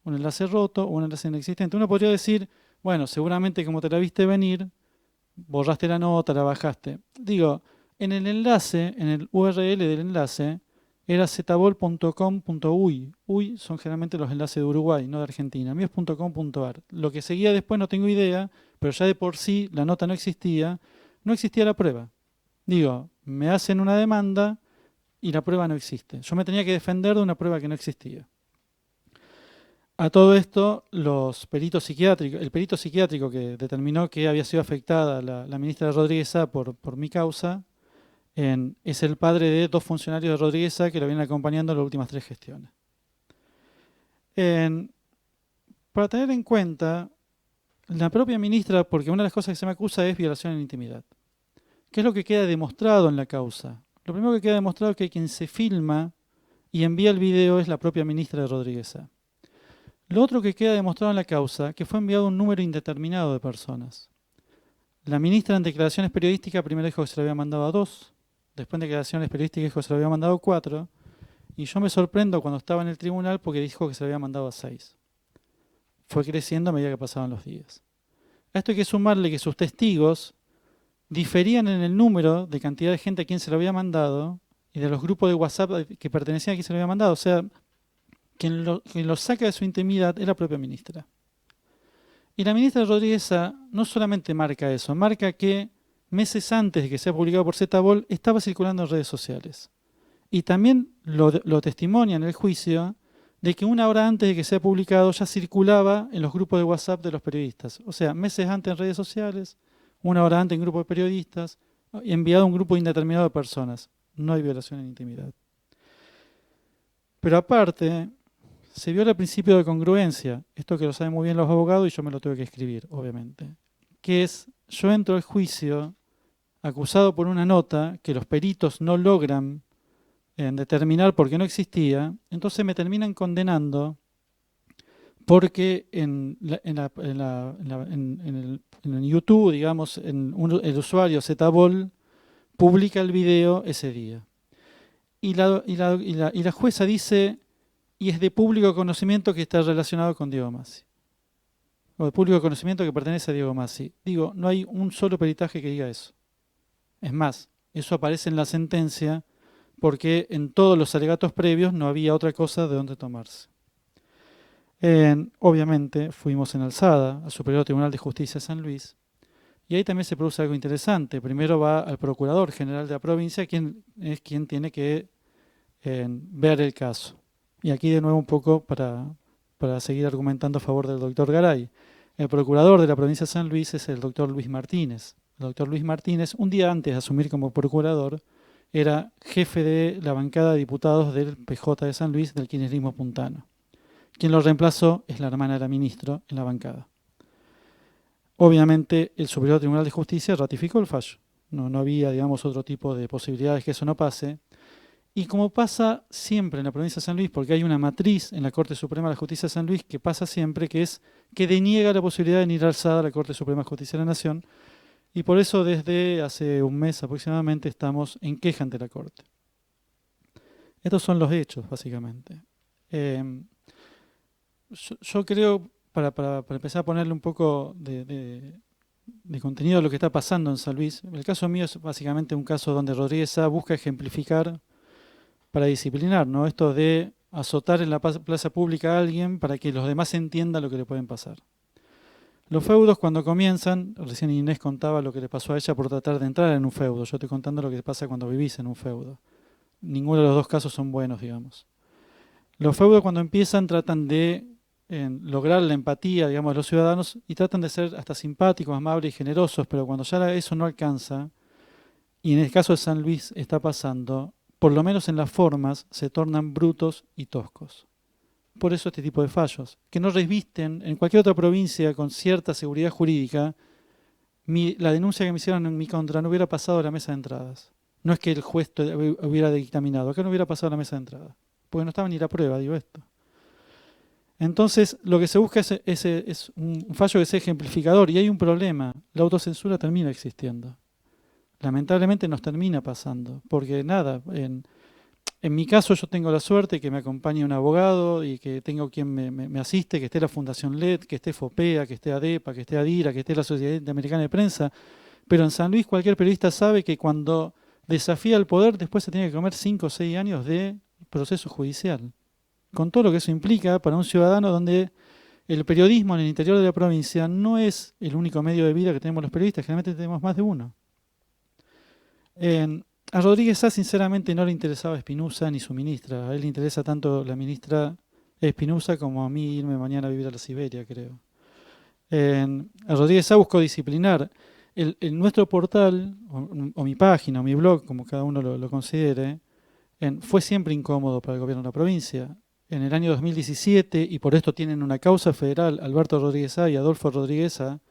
Un enlace roto o un enlace inexistente. Uno podría decir, bueno, seguramente como te la viste venir, borraste la nota, la bajaste. Digo, en el enlace, en el URL del enlace, era zetabol.com.uy. Uy son generalmente los enlaces de Uruguay, no de Argentina. Mío es .com.ar. Lo que seguía después no tengo idea, pero ya de por sí la nota no existía la prueba. Digo, me hacen una demanda y la prueba no existe. Yo me tenía que defender de una prueba que no existía. A todo esto, los peritos psiquiátricos, el perito psiquiátrico que determinó que había sido afectada la ministra Rodríguez A por mi causa, es el padre de 2 funcionarios de Rodríguez A que lo vienen acompañando en las últimas 3 gestiones. Para tener en cuenta, la propia ministra, porque una de las cosas que se me acusa es violación en intimidad. ¿Qué es lo que queda demostrado en la causa? Lo primero que queda demostrado es que quien se filma y envía el video es la propia ministra de Rodríguez A. Lo otro que queda demostrado en la causa, que fue enviado un número indeterminado de personas. La ministra en declaraciones periodísticas primero dijo que se lo había mandado a 2, después en declaraciones periodísticas dijo que se lo había mandado a 4, y yo me sorprendo cuando estaba en el tribunal porque dijo que se lo había mandado a 6. Fue creciendo a medida que pasaban los días. A esto hay que sumarle que sus testigos diferían en el número de cantidad de gente a quien se lo había mandado y de los grupos de WhatsApp que pertenecían a quien se lo había mandado. O sea, quien lo saca de su intimidad es la propia ministra. Y la ministra Rodríguez A no solamente marca eso, marca que meses antes de que sea publicado por Zetabol estaba circulando en redes sociales. Y también lo testimonia en el juicio de que una hora antes de que sea publicado ya circulaba en los grupos de WhatsApp de los periodistas. O sea, meses antes en redes sociales, una hora antes en grupos de periodistas, enviado a un grupo indeterminado de personas. No hay violación en intimidad. Pero aparte, se viola el principio de congruencia, esto que lo saben muy bien los abogados y yo me lo tuve que escribir, obviamente, que es, yo entro al juicio acusado por una nota que los peritos no logran determinar porque no existía, entonces me terminan condenando porque en YouTube, digamos, el usuario Zetabol publica el video ese día. Y la jueza dice, y es de público conocimiento que está relacionado con Diego Massi. O de público conocimiento que pertenece a Diego Massi. Digo, no hay un solo peritaje que diga eso. Es más, eso aparece en la sentencia porque en todos los alegatos previos no había otra cosa de donde tomarse. Obviamente fuimos en alzada al Superior Tribunal de Justicia de San Luis y ahí también se produce algo interesante. Primero va al Procurador General de la provincia, quien es quien tiene que ver el caso. Y aquí de nuevo un poco para seguir argumentando a favor del doctor Garay. El procurador de la provincia de San Luis es el doctor Luis Martínez. El doctor Luis Martínez, un día antes de asumir como procurador, era jefe de la bancada de diputados del PJ de San Luis, del kirchnerismo puntano. Quien lo reemplazó es la hermana del ministro en la bancada. Obviamente el Superior Tribunal de Justicia ratificó el fallo. No había, digamos, otro tipo de posibilidades que eso no pase. Y como pasa siempre en la provincia de San Luis, porque hay una matriz en la Corte Suprema de la Justicia de San Luis que pasa siempre, que es que deniega la posibilidad de ir alzada a la Corte Suprema de Justicia de la Nación, y por eso desde hace un mes aproximadamente estamos en queja ante la Corte. Estos son los hechos, básicamente. Yo creo, para empezar a ponerle un poco de contenido a lo que está pasando en San Luis, el caso mío es básicamente un caso donde Rodríguez Sá busca ejemplificar para disciplinar, ¿no? Esto de azotar en la plaza pública a alguien para que los demás entiendan lo que le pueden pasar. Los feudos cuando comienzan, recién Inés contaba lo que le pasó a ella por tratar de entrar en un feudo. Yo estoy contando lo que pasa cuando vivís en un feudo. Ninguno de los dos casos son buenos, digamos. Los feudos cuando empiezan tratan de lograr la empatía, digamos, de los ciudadanos y tratan de ser hasta simpáticos, amables y generosos, pero cuando ya eso no alcanza, y en el caso de San Luis está pasando, por lo menos en las formas, se tornan brutos y toscos. Por eso este tipo de fallos, que no revisten en cualquier otra provincia con cierta seguridad jurídica, la denuncia que me hicieron en mi contra no hubiera pasado a la mesa de entradas. No es que el juez hubiera dictaminado, acá no hubiera pasado a la mesa de entrada, porque no estaba ni la prueba, digo esto. Entonces, lo que se busca es un fallo que sea ejemplificador, y hay un problema, la autocensura termina existiendo. Lamentablemente nos termina pasando, porque nada, en mi caso yo tengo la suerte que me acompañe un abogado y que tengo quien me asiste, que esté la Fundación LED, que esté FOPEA, que esté ADEPA, que esté ADIRA, que esté la Sociedad Interamericana de Prensa, pero en San Luis cualquier periodista sabe que cuando desafía el poder después se tiene que comer 5 o 6 años de proceso judicial, con todo lo que eso implica para un ciudadano donde el periodismo en el interior de la provincia no es el único medio de vida que tenemos los periodistas, generalmente tenemos más de uno. A Rodríguez Sá sinceramente no le interesaba Espinosa ni su ministra, a él le interesa tanto la ministra Espinosa como a mí irme mañana a vivir a la Siberia, creo. A Rodríguez Sá buscó disciplinar. Nuestro portal, o mi página, o mi blog, como cada uno lo considere, fue siempre incómodo para el gobierno de la provincia. En el año 2017, y por esto tienen una causa federal, Alberto Rodríguez Sá y Adolfo Rodríguez Sá,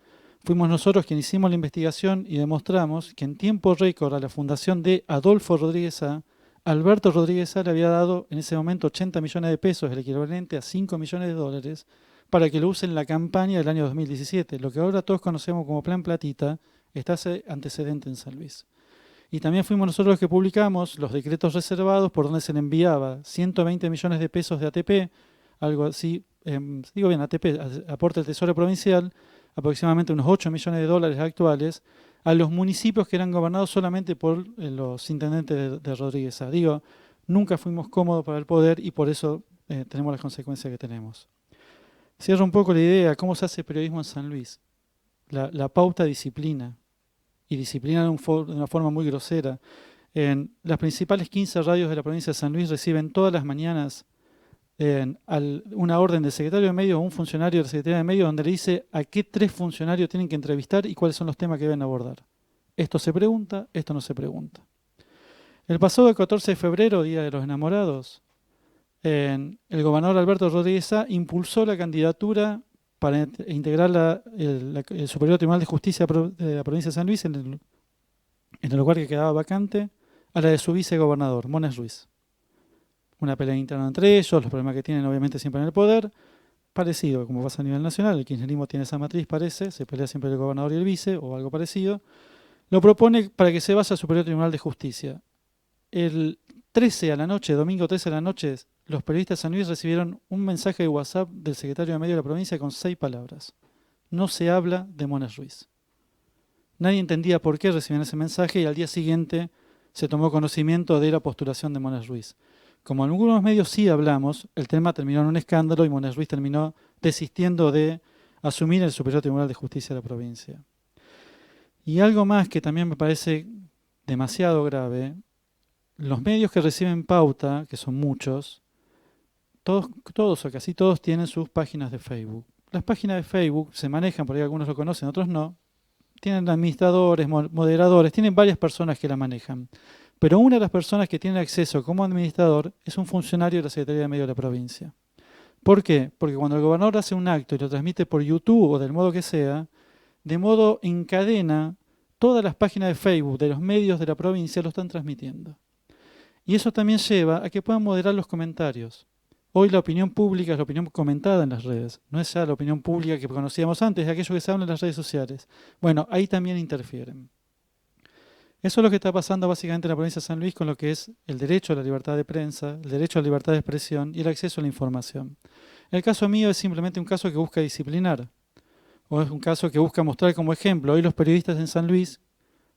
fuimos nosotros quienes hicimos la investigación y demostramos que en tiempo récord a la fundación de Adolfo Rodríguez Sá, Alberto Rodríguez Sá le había dado en ese momento 80 millones de pesos, el equivalente a 5 millones de dólares, para que lo use en la campaña del año 2017. Lo que ahora todos conocemos como Plan Platita está ese antecedente en San Luis. Y también fuimos nosotros los que publicamos los decretos reservados por donde se le enviaba 120 millones de pesos de ATP, algo así, digo bien, ATP, aporte del Tesoro Provincial, aproximadamente unos 8 millones de dólares actuales, a los municipios que eran gobernados solamente por los intendentes de Rodríguez Sá. Digo, nunca fuimos cómodos para el poder y por eso tenemos las consecuencias que tenemos. Cierro un poco la idea, ¿cómo se hace periodismo en San Luis? La pauta disciplina, y disciplina de una forma muy grosera. Las principales 15 radios de la provincia de San Luis reciben todas las mañanas una orden del secretario de Medios o un funcionario de la Secretaría de Medios donde le dice a qué 3 funcionarios tienen que entrevistar y cuáles son los temas que deben abordar. Esto se pregunta, esto no se pregunta. El pasado 14 de febrero, Día de los Enamorados, el gobernador Alberto Rodríguez Sá impulsó la candidatura para integrar el Superior Tribunal de Justicia de la provincia de San Luis en el lugar que quedaba vacante, a la de su vicegobernador, Mones Ruiz. Una pelea interna entre ellos, los problemas que tienen obviamente siempre en el poder, parecido como pasa a nivel nacional, el kirchnerismo tiene esa matriz, parece, se pelea siempre el gobernador y el vice, o algo parecido, lo propone para que se vaya al Superior Tribunal de Justicia. El 13 a la noche, domingo 13 a la noche, los periodistas de San Luis recibieron un mensaje de WhatsApp del secretario de Medio de la provincia con 6 palabras. No se habla de Mones Ruiz. Nadie entendía por qué recibían ese mensaje y al día siguiente se tomó conocimiento de la postulación de Mones Ruiz. Como en algunos medios sí hablamos, el tema terminó en un escándalo y Mones Ruiz terminó desistiendo de asumir el Superior Tribunal de Justicia de la provincia. Y algo más que también me parece demasiado grave, los medios que reciben pauta, que son muchos, todos o casi todos tienen sus páginas de Facebook. Las páginas de Facebook se manejan, por ahí algunos lo conocen, otros no. Tienen administradores, moderadores, tienen varias personas que la manejan. Pero una de las personas que tiene acceso como administrador es un funcionario de la Secretaría de Medio de la provincia. ¿Por qué? Porque cuando el gobernador hace un acto y lo transmite por YouTube o del modo que sea, de modo en cadena, todas las páginas de Facebook de los medios de la provincia lo están transmitiendo. Y eso también lleva a que puedan moderar los comentarios. Hoy la opinión pública es la opinión comentada en las redes, no es ya la opinión pública que conocíamos antes, de aquello que se habla en las redes sociales. Bueno, ahí también interfieren. Eso es lo que está pasando básicamente en la provincia de San Luis con lo que es el derecho a la libertad de prensa, el derecho a la libertad de expresión y el acceso a la información. El caso mío es simplemente un caso que busca disciplinar, o es un caso que busca mostrar como ejemplo. Hoy los periodistas en San Luis,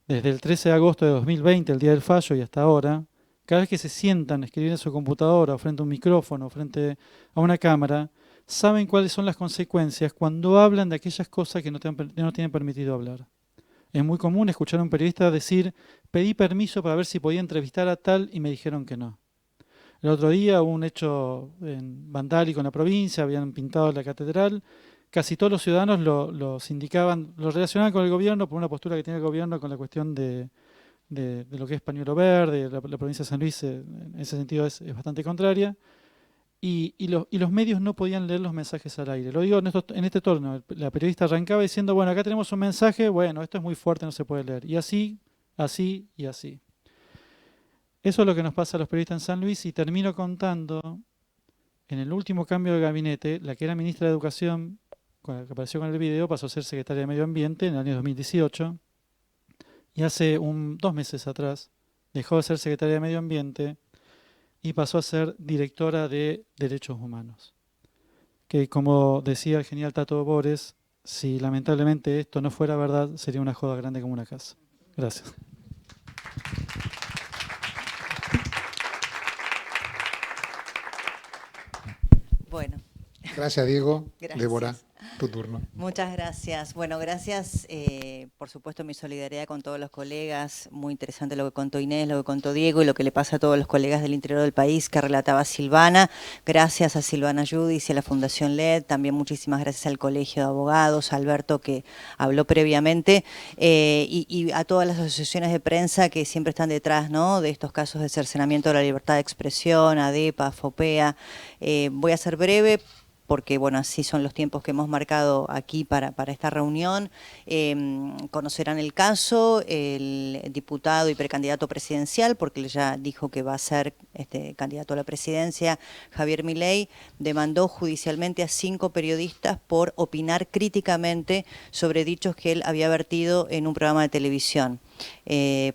desde el 13 de agosto de 2020, el día del fallo, y hasta ahora, cada vez que se sientan a escribir en su computadora, o frente a un micrófono, o frente a una cámara, saben cuáles son las consecuencias cuando hablan de aquellas cosas que no tienen permitido hablar. Es muy común escuchar a un periodista decir: pedí permiso para ver si podía entrevistar a tal y me dijeron que no. El otro día hubo un hecho vandálico en la provincia, habían pintado la catedral. Casi todos los ciudadanos los indicaban, lo relacionaban con el gobierno por una postura que tiene el gobierno con la cuestión de lo que es pañuelo verde. La provincia de San Luis en ese sentido es bastante contraria. Y los medios no podían leer los mensajes al aire. Lo digo en este torno. La periodista arrancaba diciendo: bueno, acá tenemos un mensaje, bueno, esto es muy fuerte, no se puede leer. Y así, así y así. Eso es lo que nos pasa a los periodistas en San Luis, y termino contando, en el último cambio de gabinete, la que era ministra de Educación, que apareció con el video, pasó a ser secretaria de Medio Ambiente en el año 2018, y hace 2 meses atrás dejó de ser secretaria de Medio Ambiente y pasó a ser directora de Derechos Humanos. Que, como decía el genial Tato Bores, si lamentablemente esto no fuera verdad, sería una joda grande como una casa. Gracias. Bueno. Gracias, Diego. Gracias. Débora, tu turno. Muchas gracias. Bueno, gracias, por supuesto, mi solidaridad con todos los colegas. Muy interesante lo que contó Inés, lo que contó Diego y lo que le pasa a todos los colegas del interior del país que relataba Silvana. Gracias a Silvana Judis y a la Fundación LED. También muchísimas gracias al Colegio de Abogados, a Alberto, que habló previamente, y a todas las asociaciones de prensa que siempre están detrás, ¿no?, de estos casos de cercenamiento de la libertad de expresión, ADEPA, FOPEA. Voy a ser breve, porque bueno, así son los tiempos que hemos marcado aquí para esta reunión. Conocerán el caso, el diputado y precandidato presidencial, porque él ya dijo que va a ser candidato a la presidencia, Javier Milei, demandó judicialmente a 5 periodistas por opinar críticamente sobre dichos que él había vertido en un programa de televisión.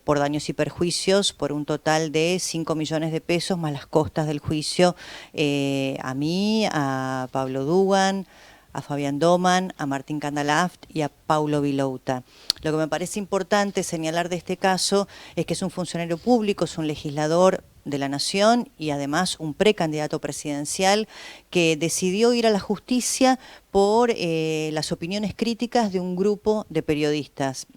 Por daños y perjuicios, por un total de 5 millones de pesos, más las costas del juicio, a mí, a Pablo Dugan, a Fabián Doman, a Martín Candalaft y a Paulo Vilouta. Lo que me parece importante señalar de este caso es que es un funcionario público, es un legislador de la Nación y además un precandidato presidencial que decidió ir a la justicia por las opiniones críticas de un grupo de periodistas.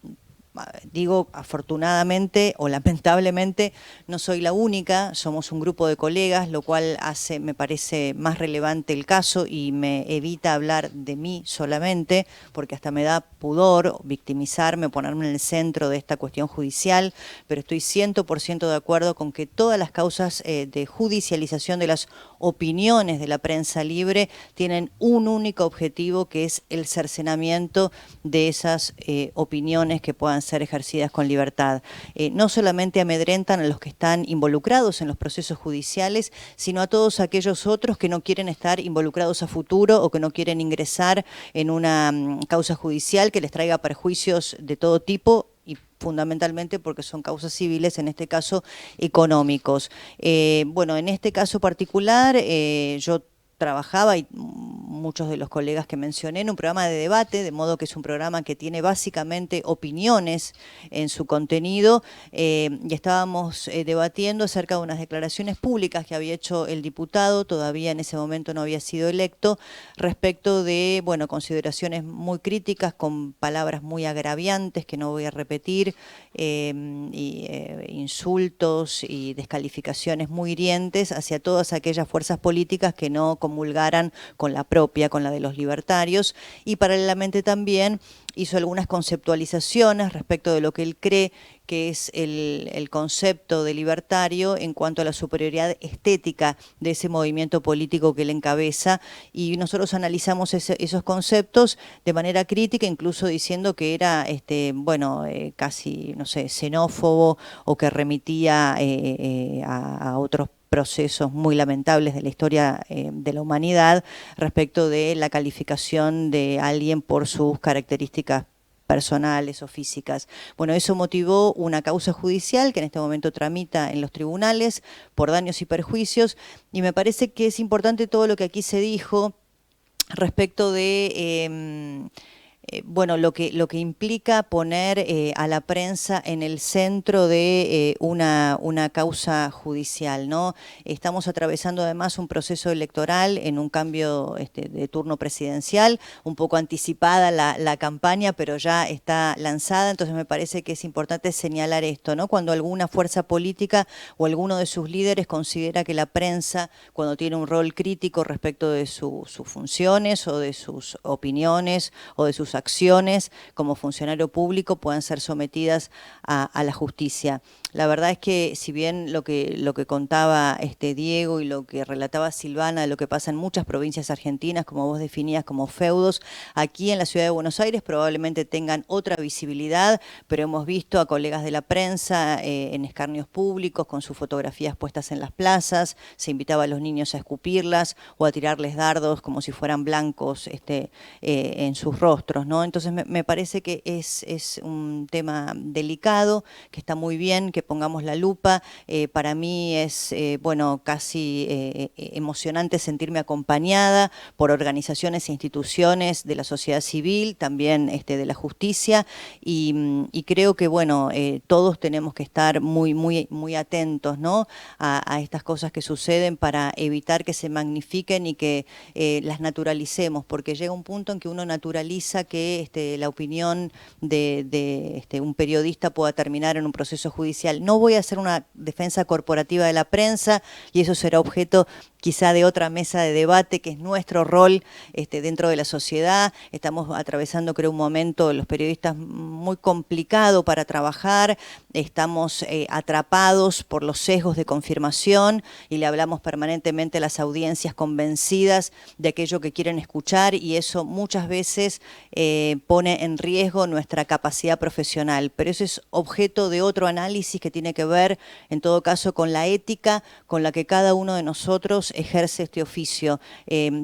Digo, afortunadamente o lamentablemente no soy la única, somos un grupo de colegas, lo cual me parece más relevante el caso y me evita hablar de mí solamente, porque hasta me da pudor victimizarme, ponerme en el centro de esta cuestión judicial, pero estoy 100% de acuerdo con que todas las causas de judicialización de las opiniones de la prensa libre tienen un único objetivo, que es el cercenamiento de esas opiniones que puedan ser ejercidas con libertad. No solamente amedrentan a los que están involucrados en los procesos judiciales, sino a todos aquellos otros que no quieren estar involucrados a futuro o que no quieren ingresar en una causa judicial que les traiga perjuicios de todo tipo, y fundamentalmente porque son causas civiles, en este caso económicos. Bueno, en este caso particular, yo trabajaba, y muchos de los colegas que mencioné, en un programa de debate, de modo que es un programa que tiene básicamente opiniones en su contenido, y estábamos debatiendo acerca de unas declaraciones públicas que había hecho el diputado, todavía en ese momento no había sido electo, respecto de, bueno, consideraciones muy críticas, con palabras muy agraviantes que no voy a repetir, insultos y descalificaciones muy hirientes hacia todas aquellas fuerzas políticas que no comulgaran con la propia propia con la de los libertarios, y paralelamente también hizo algunas conceptualizaciones respecto de lo que él cree que es el concepto de libertario en cuanto a la superioridad estética de ese movimiento político que él encabeza, y nosotros analizamos esos conceptos de manera crítica, incluso diciendo que era casi, no sé, xenófobo, o que remitía a otros procesos muy lamentables de la historia de la humanidad respecto de la calificación de alguien por sus características personales o físicas. Bueno, eso motivó una causa judicial que en este momento tramita en los tribunales por daños y perjuicios, y me parece que es importante todo lo que aquí se dijo respecto de lo que implica poner a la prensa en el centro de una causa judicial, ¿no? Estamos atravesando además un proceso electoral en un cambio de turno presidencial, un poco anticipada la campaña, pero ya está lanzada, entonces me parece que es importante señalar esto, ¿no? Cuando alguna fuerza política o alguno de sus líderes considera que la prensa, cuando tiene un rol crítico respecto de sus funciones o de sus opiniones o de sus acciones como funcionario público, puedan ser sometidas a la justicia. La verdad es que si bien lo que contaba Diego y lo que relataba Silvana de lo que pasa en muchas provincias argentinas, como vos definías como feudos, aquí en la ciudad de Buenos Aires probablemente tengan otra visibilidad, pero hemos visto a colegas de la prensa en escarnios públicos con sus fotografías puestas en las plazas, se invitaba a los niños a escupirlas o a tirarles dardos como si fueran blancos en sus rostros, ¿no? Entonces me parece que es un tema delicado, que está muy bien que pongamos la lupa. Para mí es casi emocionante sentirme acompañada por organizaciones e instituciones de la sociedad civil, también de la justicia, y creo que todos tenemos que estar muy atentos, ¿no? a estas cosas que suceden para evitar que se magnifiquen y que las naturalicemos, porque llega un punto en que uno naturaliza que la opinión de un periodista pueda terminar en un proceso judicial. No voy a hacer una defensa corporativa de la prensa, y eso será objeto quizá de otra mesa de debate, que es nuestro rol dentro de la sociedad. Estamos atravesando, creo, un momento, los periodistas, muy complicado para trabajar, estamos atrapados por los sesgos de confirmación y le hablamos permanentemente a las audiencias convencidas de aquello que quieren escuchar, y eso muchas veces pone en riesgo nuestra capacidad profesional, pero eso es objeto de otro análisis que tiene que ver, en todo caso, con la ética con la que cada uno de nosotros ejerce este oficio,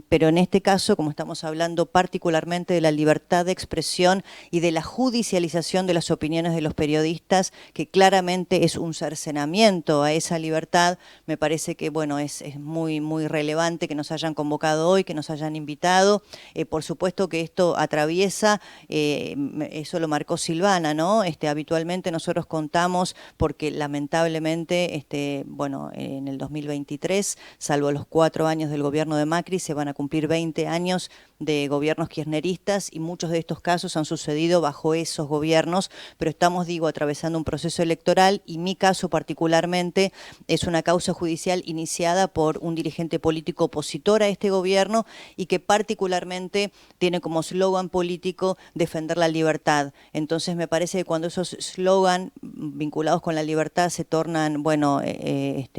pero en este caso, como estamos hablando particularmente de la libertad de expresión y de la judicialización de las opiniones de los periodistas, que claramente es un cercenamiento a esa libertad, me parece que es muy relevante que nos hayan convocado hoy, que nos hayan invitado. Por supuesto que esto atraviesa, eso lo marcó Silvana, ¿no? Habitualmente nosotros contamos, porque lamentablemente en el 2023, salvo los 4 años del gobierno de Macri, se van a cumplir 20 años de gobiernos kirchneristas, y muchos de estos casos han sucedido bajo esos gobiernos, pero estamos, atravesando un proceso electoral, y mi caso particularmente es una causa judicial iniciada por un dirigente político opositor a este gobierno, y que particularmente tiene como eslogan político defender la libertad. Entonces me parece que cuando esos eslogan vinculados con la libertad se tornan,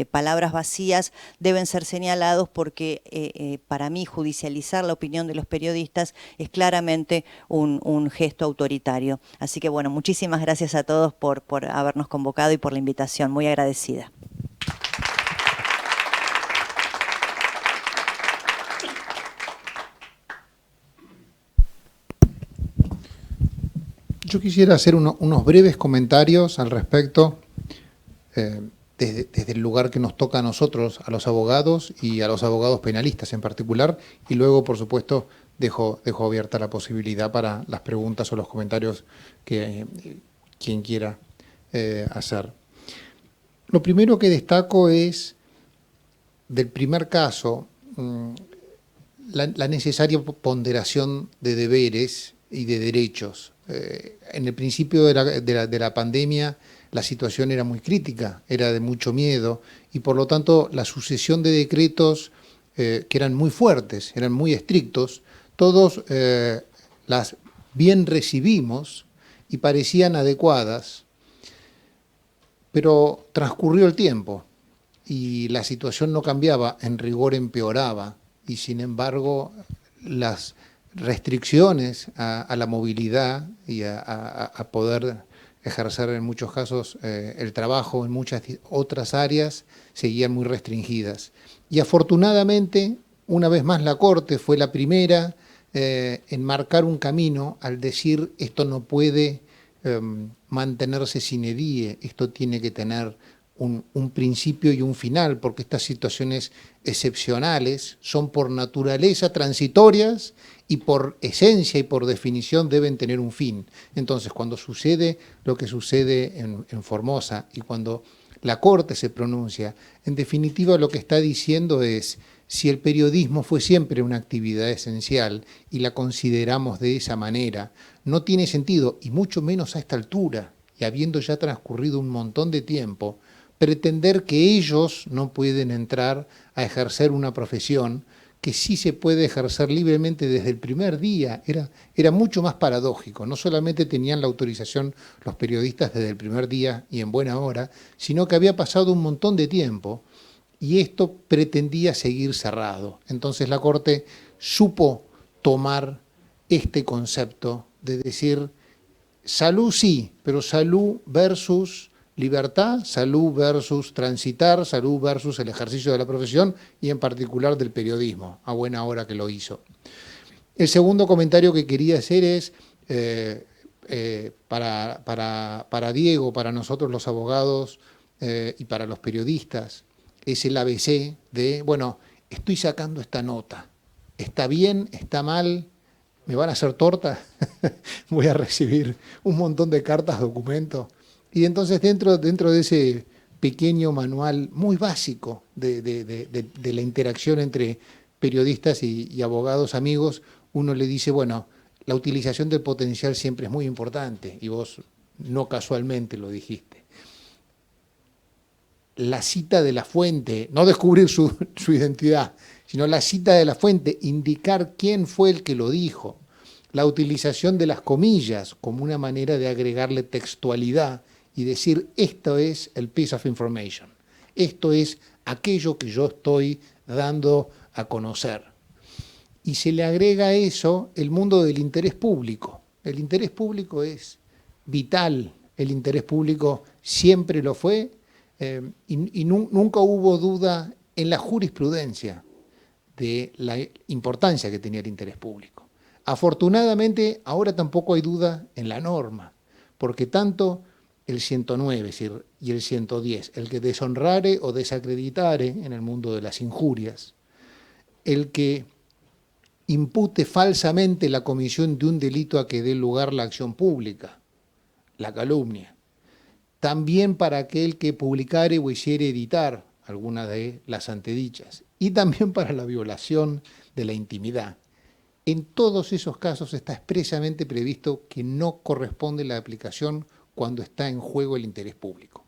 palabras vacías, deben ser señalados, porque para mí judicializar la opinión de los periodistas es claramente un gesto autoritario. Así que muchísimas gracias a todos por habernos convocado y por la invitación, muy agradecida. Yo quisiera hacer unos breves comentarios al respecto, desde el lugar que nos toca a nosotros, a los abogados y a los abogados penalistas en particular, y luego, por supuesto, dejo abierta la posibilidad para las preguntas o los comentarios que quien quiera hacer. Lo primero que destaco es, del primer caso, la necesaria ponderación de deberes y de derechos. En el principio de la pandemia, la situación era muy crítica, era de mucho miedo, y por lo tanto la sucesión de decretos que eran muy fuertes, eran muy estrictos, todos las bien recibimos y parecían adecuadas, pero transcurrió el tiempo y la situación no cambiaba, en rigor empeoraba, y sin embargo las restricciones a la movilidad y a poder ejercer en muchos casos el trabajo en muchas otras áreas seguían muy restringidas. Y afortunadamente, una vez más la Corte fue la primera en marcar un camino al decir esto no puede mantenerse sine die, esto tiene que tener un principio y un final, porque estas situaciones excepcionales son por naturaleza transitorias y por esencia y por definición deben tener un fin. Entonces, cuando sucede lo que sucede en Formosa y cuando la Corte se pronuncia, en definitiva lo que está diciendo es, si el periodismo fue siempre una actividad esencial y la consideramos de esa manera, no tiene sentido, y mucho menos a esta altura, y habiendo ya transcurrido un montón de tiempo, pretender que ellos no pueden entrar a ejercer una profesión que sí se puede ejercer libremente desde el primer día. Era mucho más paradójico. No solamente tenían la autorización los periodistas desde el primer día y en buena hora, sino que había pasado un montón de tiempo y esto pretendía seguir cerrado. Entonces la Corte supo tomar este concepto de decir, salud sí, pero salud versus libertad, salud versus transitar, salud versus el ejercicio de la profesión y en particular del periodismo, a buena hora que lo hizo. El segundo comentario que quería hacer es, para Diego, para nosotros los abogados y para los periodistas, es el ABC de, bueno, estoy sacando esta nota, ¿está bien? ¿Está mal? ¿Me van a hacer torta? Voy a recibir un montón de cartas, documentos. Y entonces dentro de ese pequeño manual muy básico de la interacción entre periodistas y abogados amigos, uno le dice, bueno, la utilización del potencial siempre es muy importante, y vos no casualmente lo dijiste. La cita de la fuente, no descubrir su identidad, sino la cita de la fuente, indicar quién fue el que lo dijo. La utilización de las comillas como una manera de agregarle textualidad y decir, esto es el piece of information, esto es aquello que yo estoy dando a conocer. Y se le agrega a eso el mundo del interés público. El interés público es vital, el interés público siempre lo fue, y nunca hubo duda en la jurisprudencia de la importancia que tenía el interés público. Afortunadamente, ahora tampoco hay duda en la norma, porque tanto el 109 y el 110, el que deshonrare o desacreditare en el mundo de las injurias, el que impute falsamente la comisión de un delito a que dé lugar la acción pública, la calumnia, también para aquel que publicare o hiciere editar alguna de las antedichas, y también para la violación de la intimidad. En todos esos casos está expresamente previsto que no corresponde la aplicación cuando está en juego el interés público.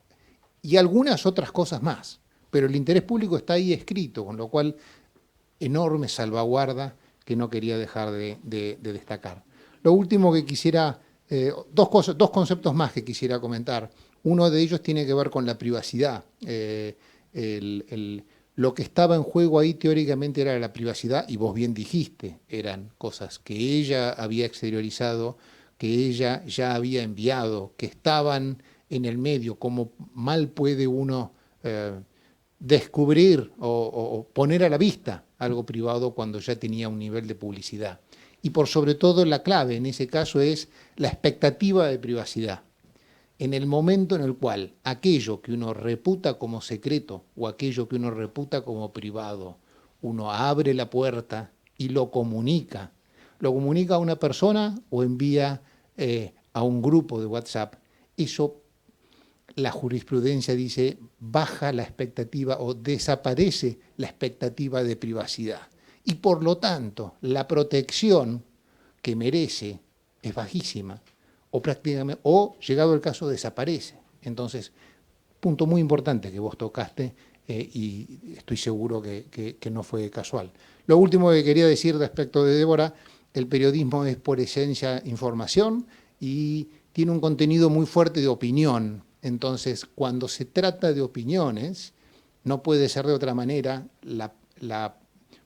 Y algunas otras cosas más, pero el interés público está ahí escrito, con lo cual enorme salvaguarda que no quería dejar de destacar. Lo último que quisiera, dos conceptos más que quisiera comentar. Uno de ellos tiene que ver con la privacidad. Lo que estaba en juego ahí teóricamente era la privacidad, y vos bien dijiste, eran cosas que ella había exteriorizado, que ella ya había enviado, que estaban en el medio. Como mal puede uno descubrir o poner a la vista algo privado cuando ya tenía un nivel de publicidad. Y por sobre todo la clave en ese caso es la expectativa de privacidad. En el momento en el cual aquello que uno reputa como secreto o aquello que uno reputa como privado, uno abre la puerta y lo comunica a una persona o envía a un grupo de WhatsApp, eso la jurisprudencia dice baja la expectativa o desaparece la expectativa de privacidad. Y por lo tanto, la protección que merece es bajísima, o prácticamente, o llegado el caso desaparece. Entonces, punto muy importante que vos tocaste, y estoy seguro que no fue casual. Lo último que quería decir respecto de Débora, el periodismo es por esencia información y tiene un contenido muy fuerte de opinión. Entonces, cuando se trata de opiniones, no puede ser de otra manera, la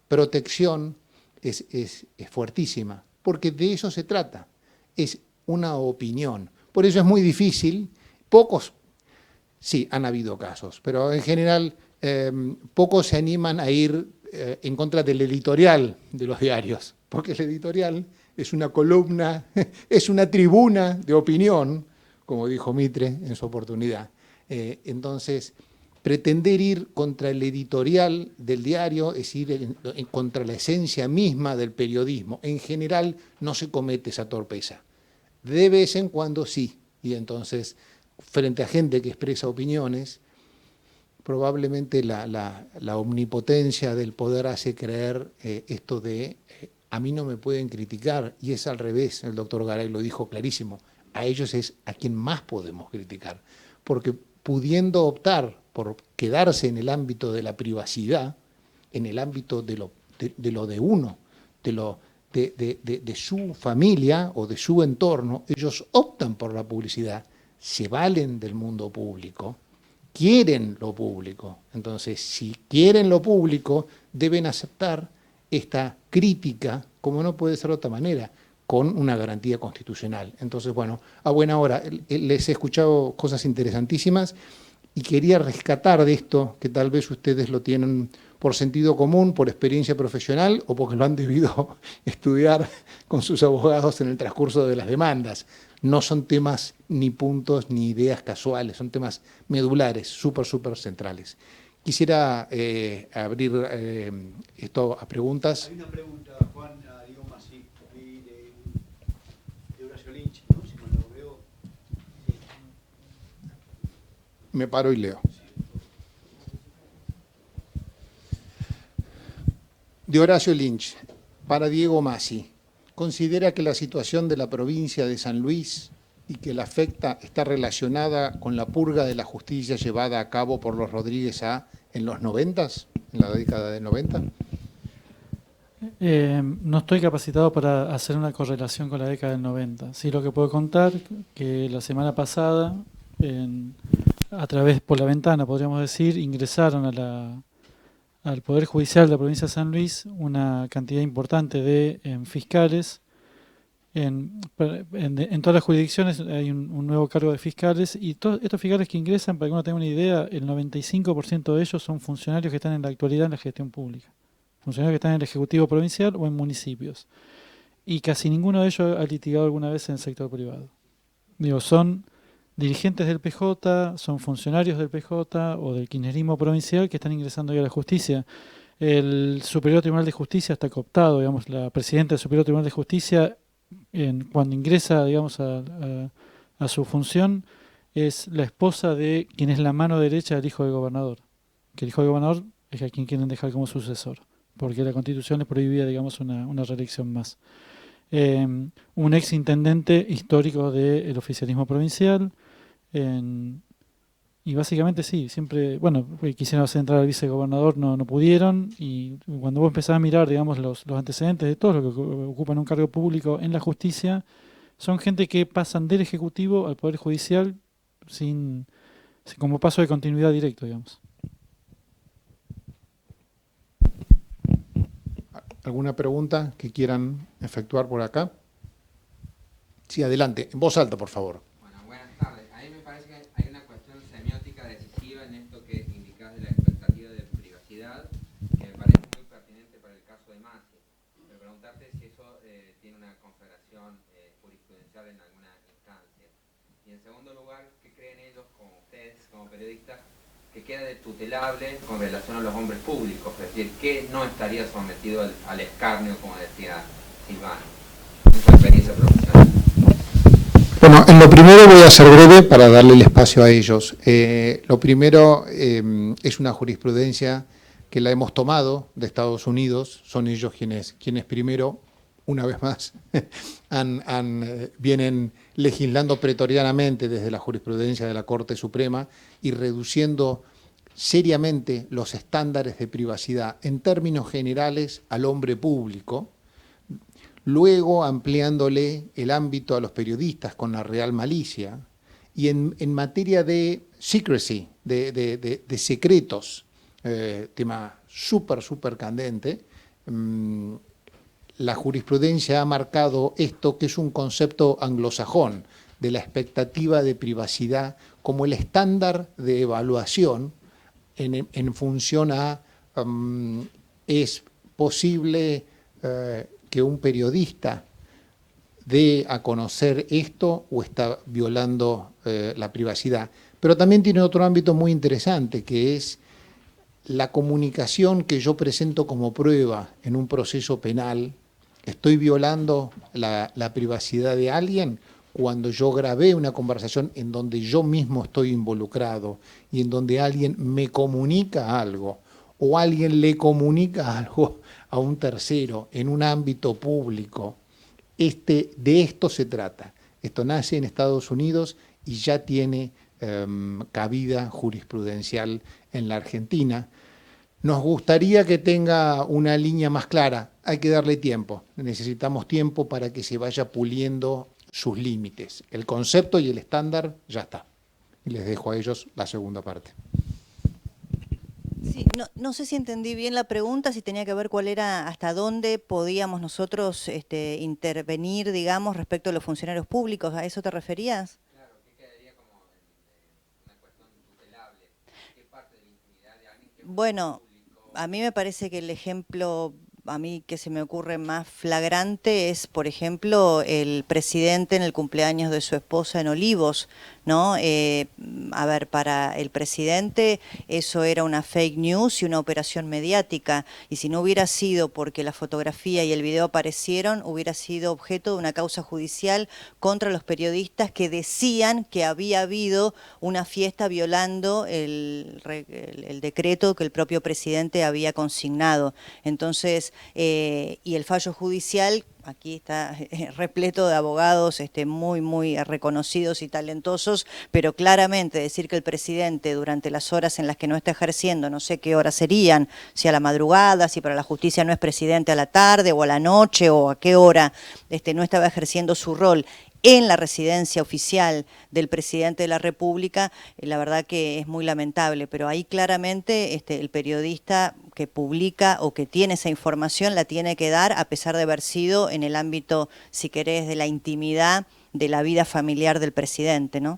protección es fuertísima, porque de eso se trata, es una opinión. Por eso es muy difícil, pocos, sí, han habido casos, pero en general pocos se animan a ir en contra del editorial de los diarios, porque el editorial es una columna, es una tribuna de opinión, como dijo Mitre en su oportunidad. Entonces, pretender ir contra el editorial del diario es ir contra la esencia misma del periodismo. En general no se comete esa torpeza. De vez en cuando sí, y entonces, frente a gente que expresa opiniones, probablemente la omnipotencia del poder hace creer esto de a mí no me pueden criticar, y es al revés, el doctor Garay lo dijo clarísimo, a ellos es a quien más podemos criticar, porque pudiendo optar por quedarse en el ámbito de la privacidad, en el ámbito de lo de uno, de su familia o de su entorno, ellos optan por la publicidad, se valen del mundo público, quieren lo público. Entonces, si quieren lo público, deben aceptar esta crítica, como no puede ser de otra manera, con una garantía constitucional. Entonces, bueno, a buena hora, les he escuchado cosas interesantísimas y quería rescatar de esto, que tal vez ustedes lo tienen por sentido común, por experiencia profesional o porque lo han debido estudiar con sus abogados en el transcurso de las demandas. No son temas ni puntos ni ideas casuales, son temas medulares, súper centrales. Quisiera abrir esto a preguntas. Hay una pregunta, Juan, a Diego Masí, de Horacio Lynch, ¿no? Si no lo veo. Me paro y leo. De Horacio Lynch, para Diego Masí. ¿Considera que la situación de la provincia de San Luis y que la afecta está relacionada con la purga de la justicia llevada a cabo por los Rodríguez A en los 90s, en la década de 90? No estoy capacitado para hacer una correlación con la década del 90. Sí, lo que puedo contar que la semana pasada, a través por la ventana, podríamos decir, ingresaron al Poder Judicial de la provincia de San Luis una cantidad importante de fiscales. En todas las jurisdicciones hay un nuevo cargo de fiscales y todos estos fiscales que ingresan, para que uno tenga una idea, el 95% de ellos son funcionarios que están en la actualidad en la gestión pública. Funcionarios que están en el Ejecutivo Provincial o en municipios. Y casi ninguno de ellos ha litigado alguna vez en el sector privado. Digo, son dirigentes del PJ, son funcionarios del PJ o del kirchnerismo provincial que están ingresando hoy a la justicia. El Superior Tribunal de Justicia está cooptado, digamos, la presidenta del Superior Tribunal de Justicia, cuando ingresa, digamos, a su función, es la esposa de quien es la mano derecha del hijo del gobernador. Que el hijo del gobernador es a quien quieren dejar como sucesor, porque la Constitución le prohibía, digamos, una reelección más. Un ex intendente histórico del oficialismo provincial, y básicamente sí, siempre, bueno, quisieron hacer entrar al vicegobernador, no pudieron, y cuando vos empezás a mirar, digamos, los antecedentes de todos los que ocupan un cargo público en la justicia, son gente que pasan del Ejecutivo al Poder Judicial como paso de continuidad directo, digamos. ¿Alguna pregunta que quieran efectuar por acá? Sí, adelante. En voz alta, por favor. Bueno, buenas tardes. A mí me parece que hay una cuestión semiótica decisiva en esto que indicás de la expectativa de privacidad, que me parece muy pertinente para el caso de Masí. Pero preguntarte si eso tiene una confederación jurisprudencial en alguna instancia. Y en segundo lugar, ¿qué creen ellos, como ustedes, como periodistas, que queda de tutelable con relación a los hombres públicos? Es decir, ¿qué no estaría sometido al escarnio, como decía Silvano, en su experiencia profesional? Bueno, en lo primero voy a ser breve para darle el espacio a ellos. Lo primero es una jurisprudencia que la hemos tomado de Estados Unidos. Son ellos quienes primero, una vez más, vienen legislando pretorianamente desde la jurisprudencia de la Corte Suprema y reduciendo seriamente los estándares de privacidad en términos generales al hombre público, luego ampliándole el ámbito a los periodistas con la real malicia, y en materia de secrecy, de secretos, tema súper candente, la jurisprudencia ha marcado esto, que es un concepto anglosajón, de la expectativa de privacidad como el estándar de evaluación en función a es posible que un periodista dé a conocer esto o está violando la privacidad. Pero también tiene otro ámbito muy interesante, que es la comunicación que yo presento como prueba en un proceso penal. ¿Estoy violando la privacidad de alguien? Cuando yo grabé una conversación en donde yo mismo estoy involucrado y en donde alguien me comunica algo o alguien le comunica algo a un tercero en un ámbito público, de esto se trata. Esto nace en Estados Unidos y ya tiene cabida jurisprudencial en la Argentina. Nos gustaría que tenga una línea más clara. Hay que darle tiempo. Necesitamos tiempo para que se vaya puliendo sus límites. El concepto y el estándar ya está. Y les dejo a ellos la segunda parte. Sí, no sé si entendí bien la pregunta, si tenía que ver cuál era, hasta dónde podíamos nosotros intervenir, digamos, respecto a los funcionarios públicos. ¿A eso te referías? Claro, ¿qué quedaría como una cuestión tutelable? ¿Qué parte de la intimidad de alguien que Bueno, público? a mí me parece que el ejemplo, a mí que se me ocurre más flagrante es, por ejemplo, el presidente en el cumpleaños de su esposa en Olivos, ¿no? A ver, para el presidente eso era una fake news y una operación mediática, y si no hubiera sido porque la fotografía y el video aparecieron, hubiera sido objeto de una causa judicial contra los periodistas que decían que había habido una fiesta violando el decreto que el propio presidente había consignado. Entonces, y el fallo judicial, aquí está repleto de abogados muy reconocidos y talentosos, pero claramente decir que el presidente durante las horas en las que no está ejerciendo, no sé qué horas serían, si a la madrugada, si para la justicia no es presidente a la tarde o a la noche o a qué hora, no estaba ejerciendo su rol en la residencia oficial del presidente de la República, la verdad que es muy lamentable, pero ahí claramente el periodista que publica o que tiene esa información la tiene que dar a pesar de haber sido en el ámbito, si querés, de la intimidad de la vida familiar del presidente, ¿no?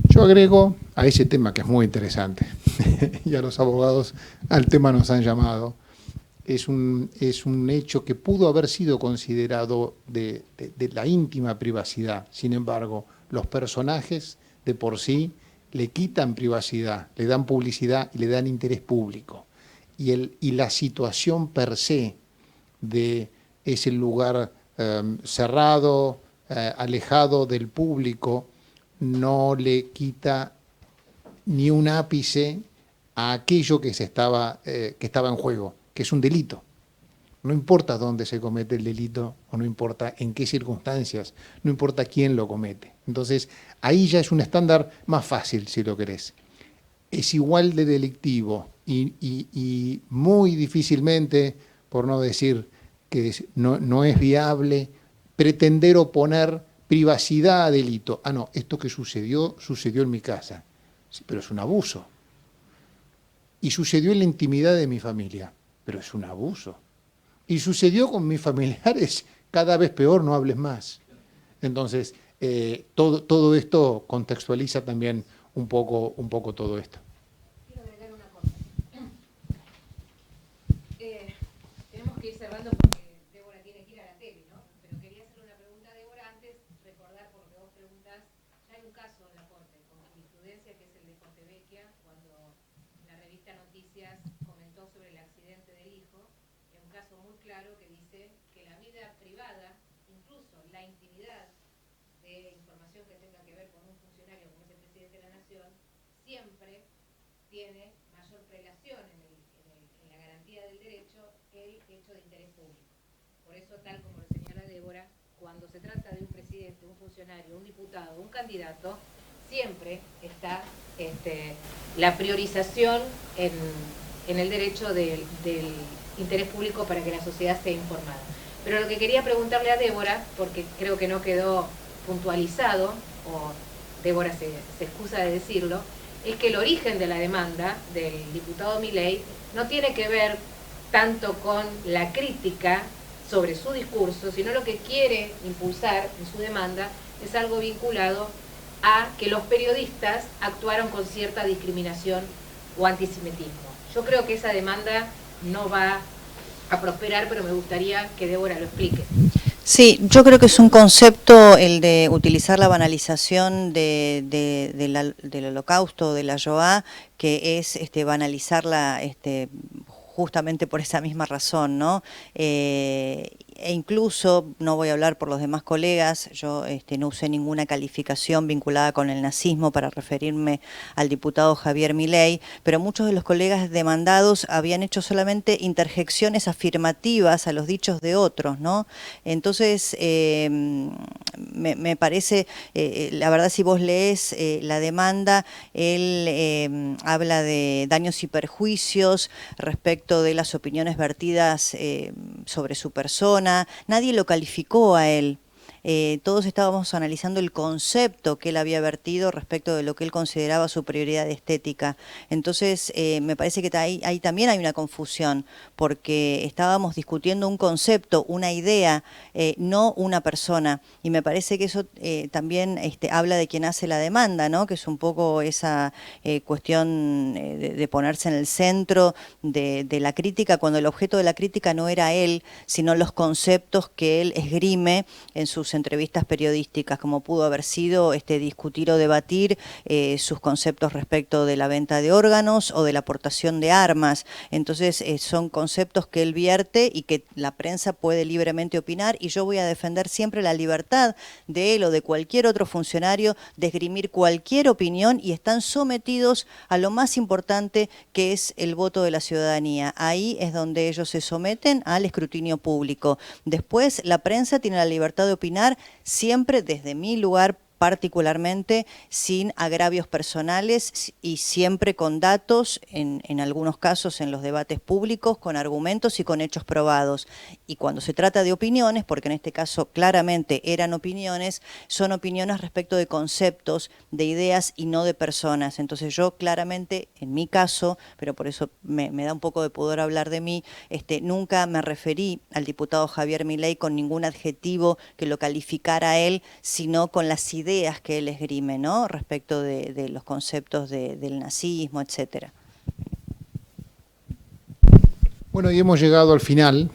Yo agrego a ese tema, que es muy interesante, y a los abogados al tema nos han llamado. Es un hecho que pudo haber sido considerado de la íntima privacidad. Sin embargo, los personajes de por sí le quitan privacidad, le dan publicidad y le dan interés público. Y la situación per se de ese lugar cerrado, alejado del público, no le quita ni un ápice a aquello que estaba en juego, que es un delito. No importa dónde se comete el delito, o no importa en qué circunstancias, no importa quién lo comete. Entonces, ahí ya es un estándar más fácil, si lo querés. Es igual de delictivo y muy difícilmente, por no decir que no es viable, pretender oponer privacidad a delito. Ah, no, esto que sucedió en mi casa. Sí, pero es un abuso. Y sucedió en la intimidad de mi familia, pero es un abuso. Y sucedió con mis familiares, cada vez peor, no hables más. Entonces, todo esto contextualiza también un poco todo esto. Quiero agregar una cosa. Tenemos que ir cerrando porque Débora tiene que ir a la tele, ¿no? Pero quería hacer una pregunta a Débora antes, recordar por lo que vos preguntás. Ya hay un caso en la Corte con jurisprudencia, que es el de Fontevecchia, cuando la revista Noticias comentó sobre el accidente del hijo. Es un caso muy claro que dice que la vida privada, incluso la intimidad de información que tenga que ver con un funcionario como es el presidente de la Nación, siempre tiene mayor prelación en la garantía del derecho el hecho de interés público. Por eso, tal como lo señala Débora, cuando se trata de un presidente, un funcionario, un diputado, un candidato, siempre está la priorización en el derecho del interés público para que la sociedad esté informada. Pero lo que quería preguntarle a Débora, porque creo que no quedó puntualizado, o Débora se excusa de decirlo, es que el origen de la demanda del diputado Milei no tiene que ver tanto con la crítica sobre su discurso, sino lo que quiere impulsar en su demanda es algo vinculado a que los periodistas actuaron con cierta discriminación o antisemitismo. Yo creo que esa demanda no va a prosperar, pero me gustaría que Débora lo explique. Sí, yo creo que es un concepto el de utilizar la banalización del holocausto, de la Shoah, que es banalizarla justamente por esa misma razón, ¿no? E incluso, no voy a hablar por los demás colegas, yo no usé ninguna calificación vinculada con el nazismo para referirme al diputado Javier Milei, pero muchos de los colegas demandados habían hecho solamente interjecciones afirmativas a los dichos de otros, ¿no? Entonces, me parece, la verdad, si vos lees la demanda, él habla de daños y perjuicios respecto de las opiniones vertidas sobre su persona. Nadie lo calificó a él. Todos estábamos analizando el concepto que él había vertido respecto de lo que él consideraba su prioridad estética. Entonces, me parece que ahí también hay una confusión, porque estábamos discutiendo un concepto, una idea, no una persona. Y me parece que eso también habla de quien hace la demanda, ¿no? Que es un poco esa cuestión de ponerse en el centro de la crítica, cuando el objeto de la crítica no era él, sino los conceptos que él esgrime en sus entrevistas periodísticas, como pudo haber sido discutir o debatir sus conceptos respecto de la venta de órganos o de la aportación de armas. Entonces son conceptos que él vierte y que la prensa puede libremente opinar, y yo voy a defender siempre la libertad de él o de cualquier otro funcionario de esgrimir cualquier opinión, y están sometidos a lo más importante, que es el voto de la ciudadanía. Ahí es donde ellos se someten al escrutinio público. Después la prensa tiene la libertad de opinar, siempre desde mi lugar particularmente, sin agravios personales y siempre con datos, en algunos casos en los debates públicos, con argumentos y con hechos probados. Y cuando se trata de opiniones, porque en este caso claramente eran opiniones, son opiniones respecto de conceptos, de ideas y no de personas. Entonces yo claramente, en mi caso, pero por eso me da un poco de pudor hablar de mí, nunca me referí al diputado Javier Milei con ningún adjetivo que lo calificara a él, sino con las ideas que él esgrime, ¿no? Respecto de los conceptos del nazismo, etcétera. Bueno, y hemos llegado al final.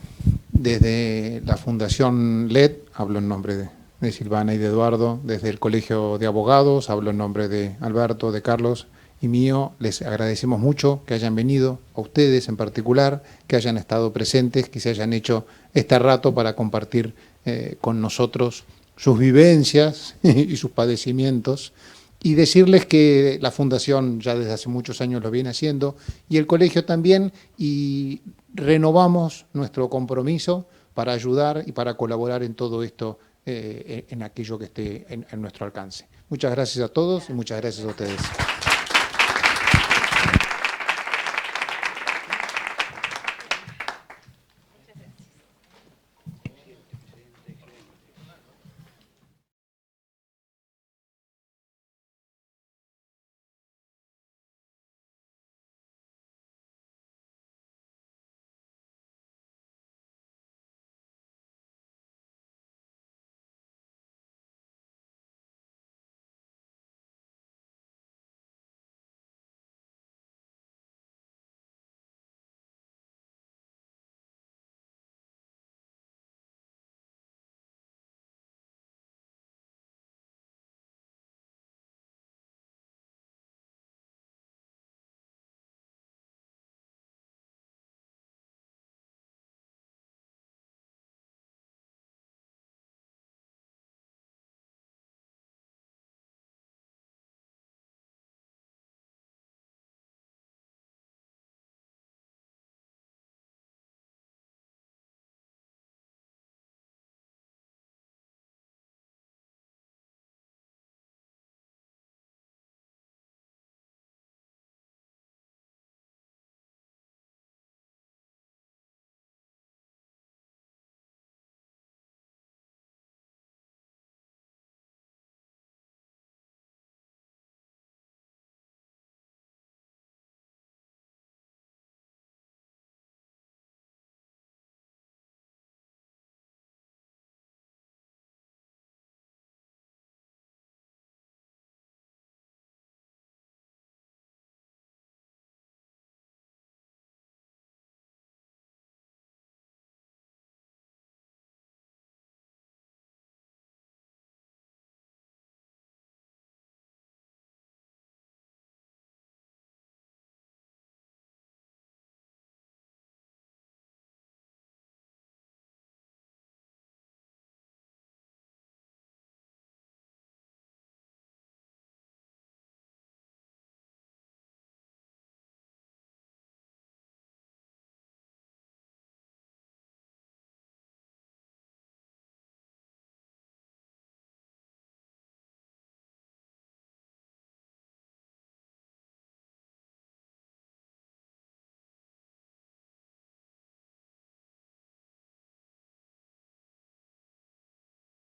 Desde la Fundación LED, hablo en nombre de Silvana y de Eduardo, desde el Colegio de Abogados, hablo en nombre de Alberto, de Carlos y mío, les agradecemos mucho que hayan venido, a ustedes en particular, que hayan estado presentes, que se hayan hecho este rato para compartir con nosotros sus vivencias y sus padecimientos, y decirles que la Fundación ya desde hace muchos años lo viene haciendo, y el colegio también, y renovamos nuestro compromiso para ayudar y para colaborar en todo esto, en aquello que esté en nuestro alcance. Muchas gracias a todos y muchas gracias a ustedes.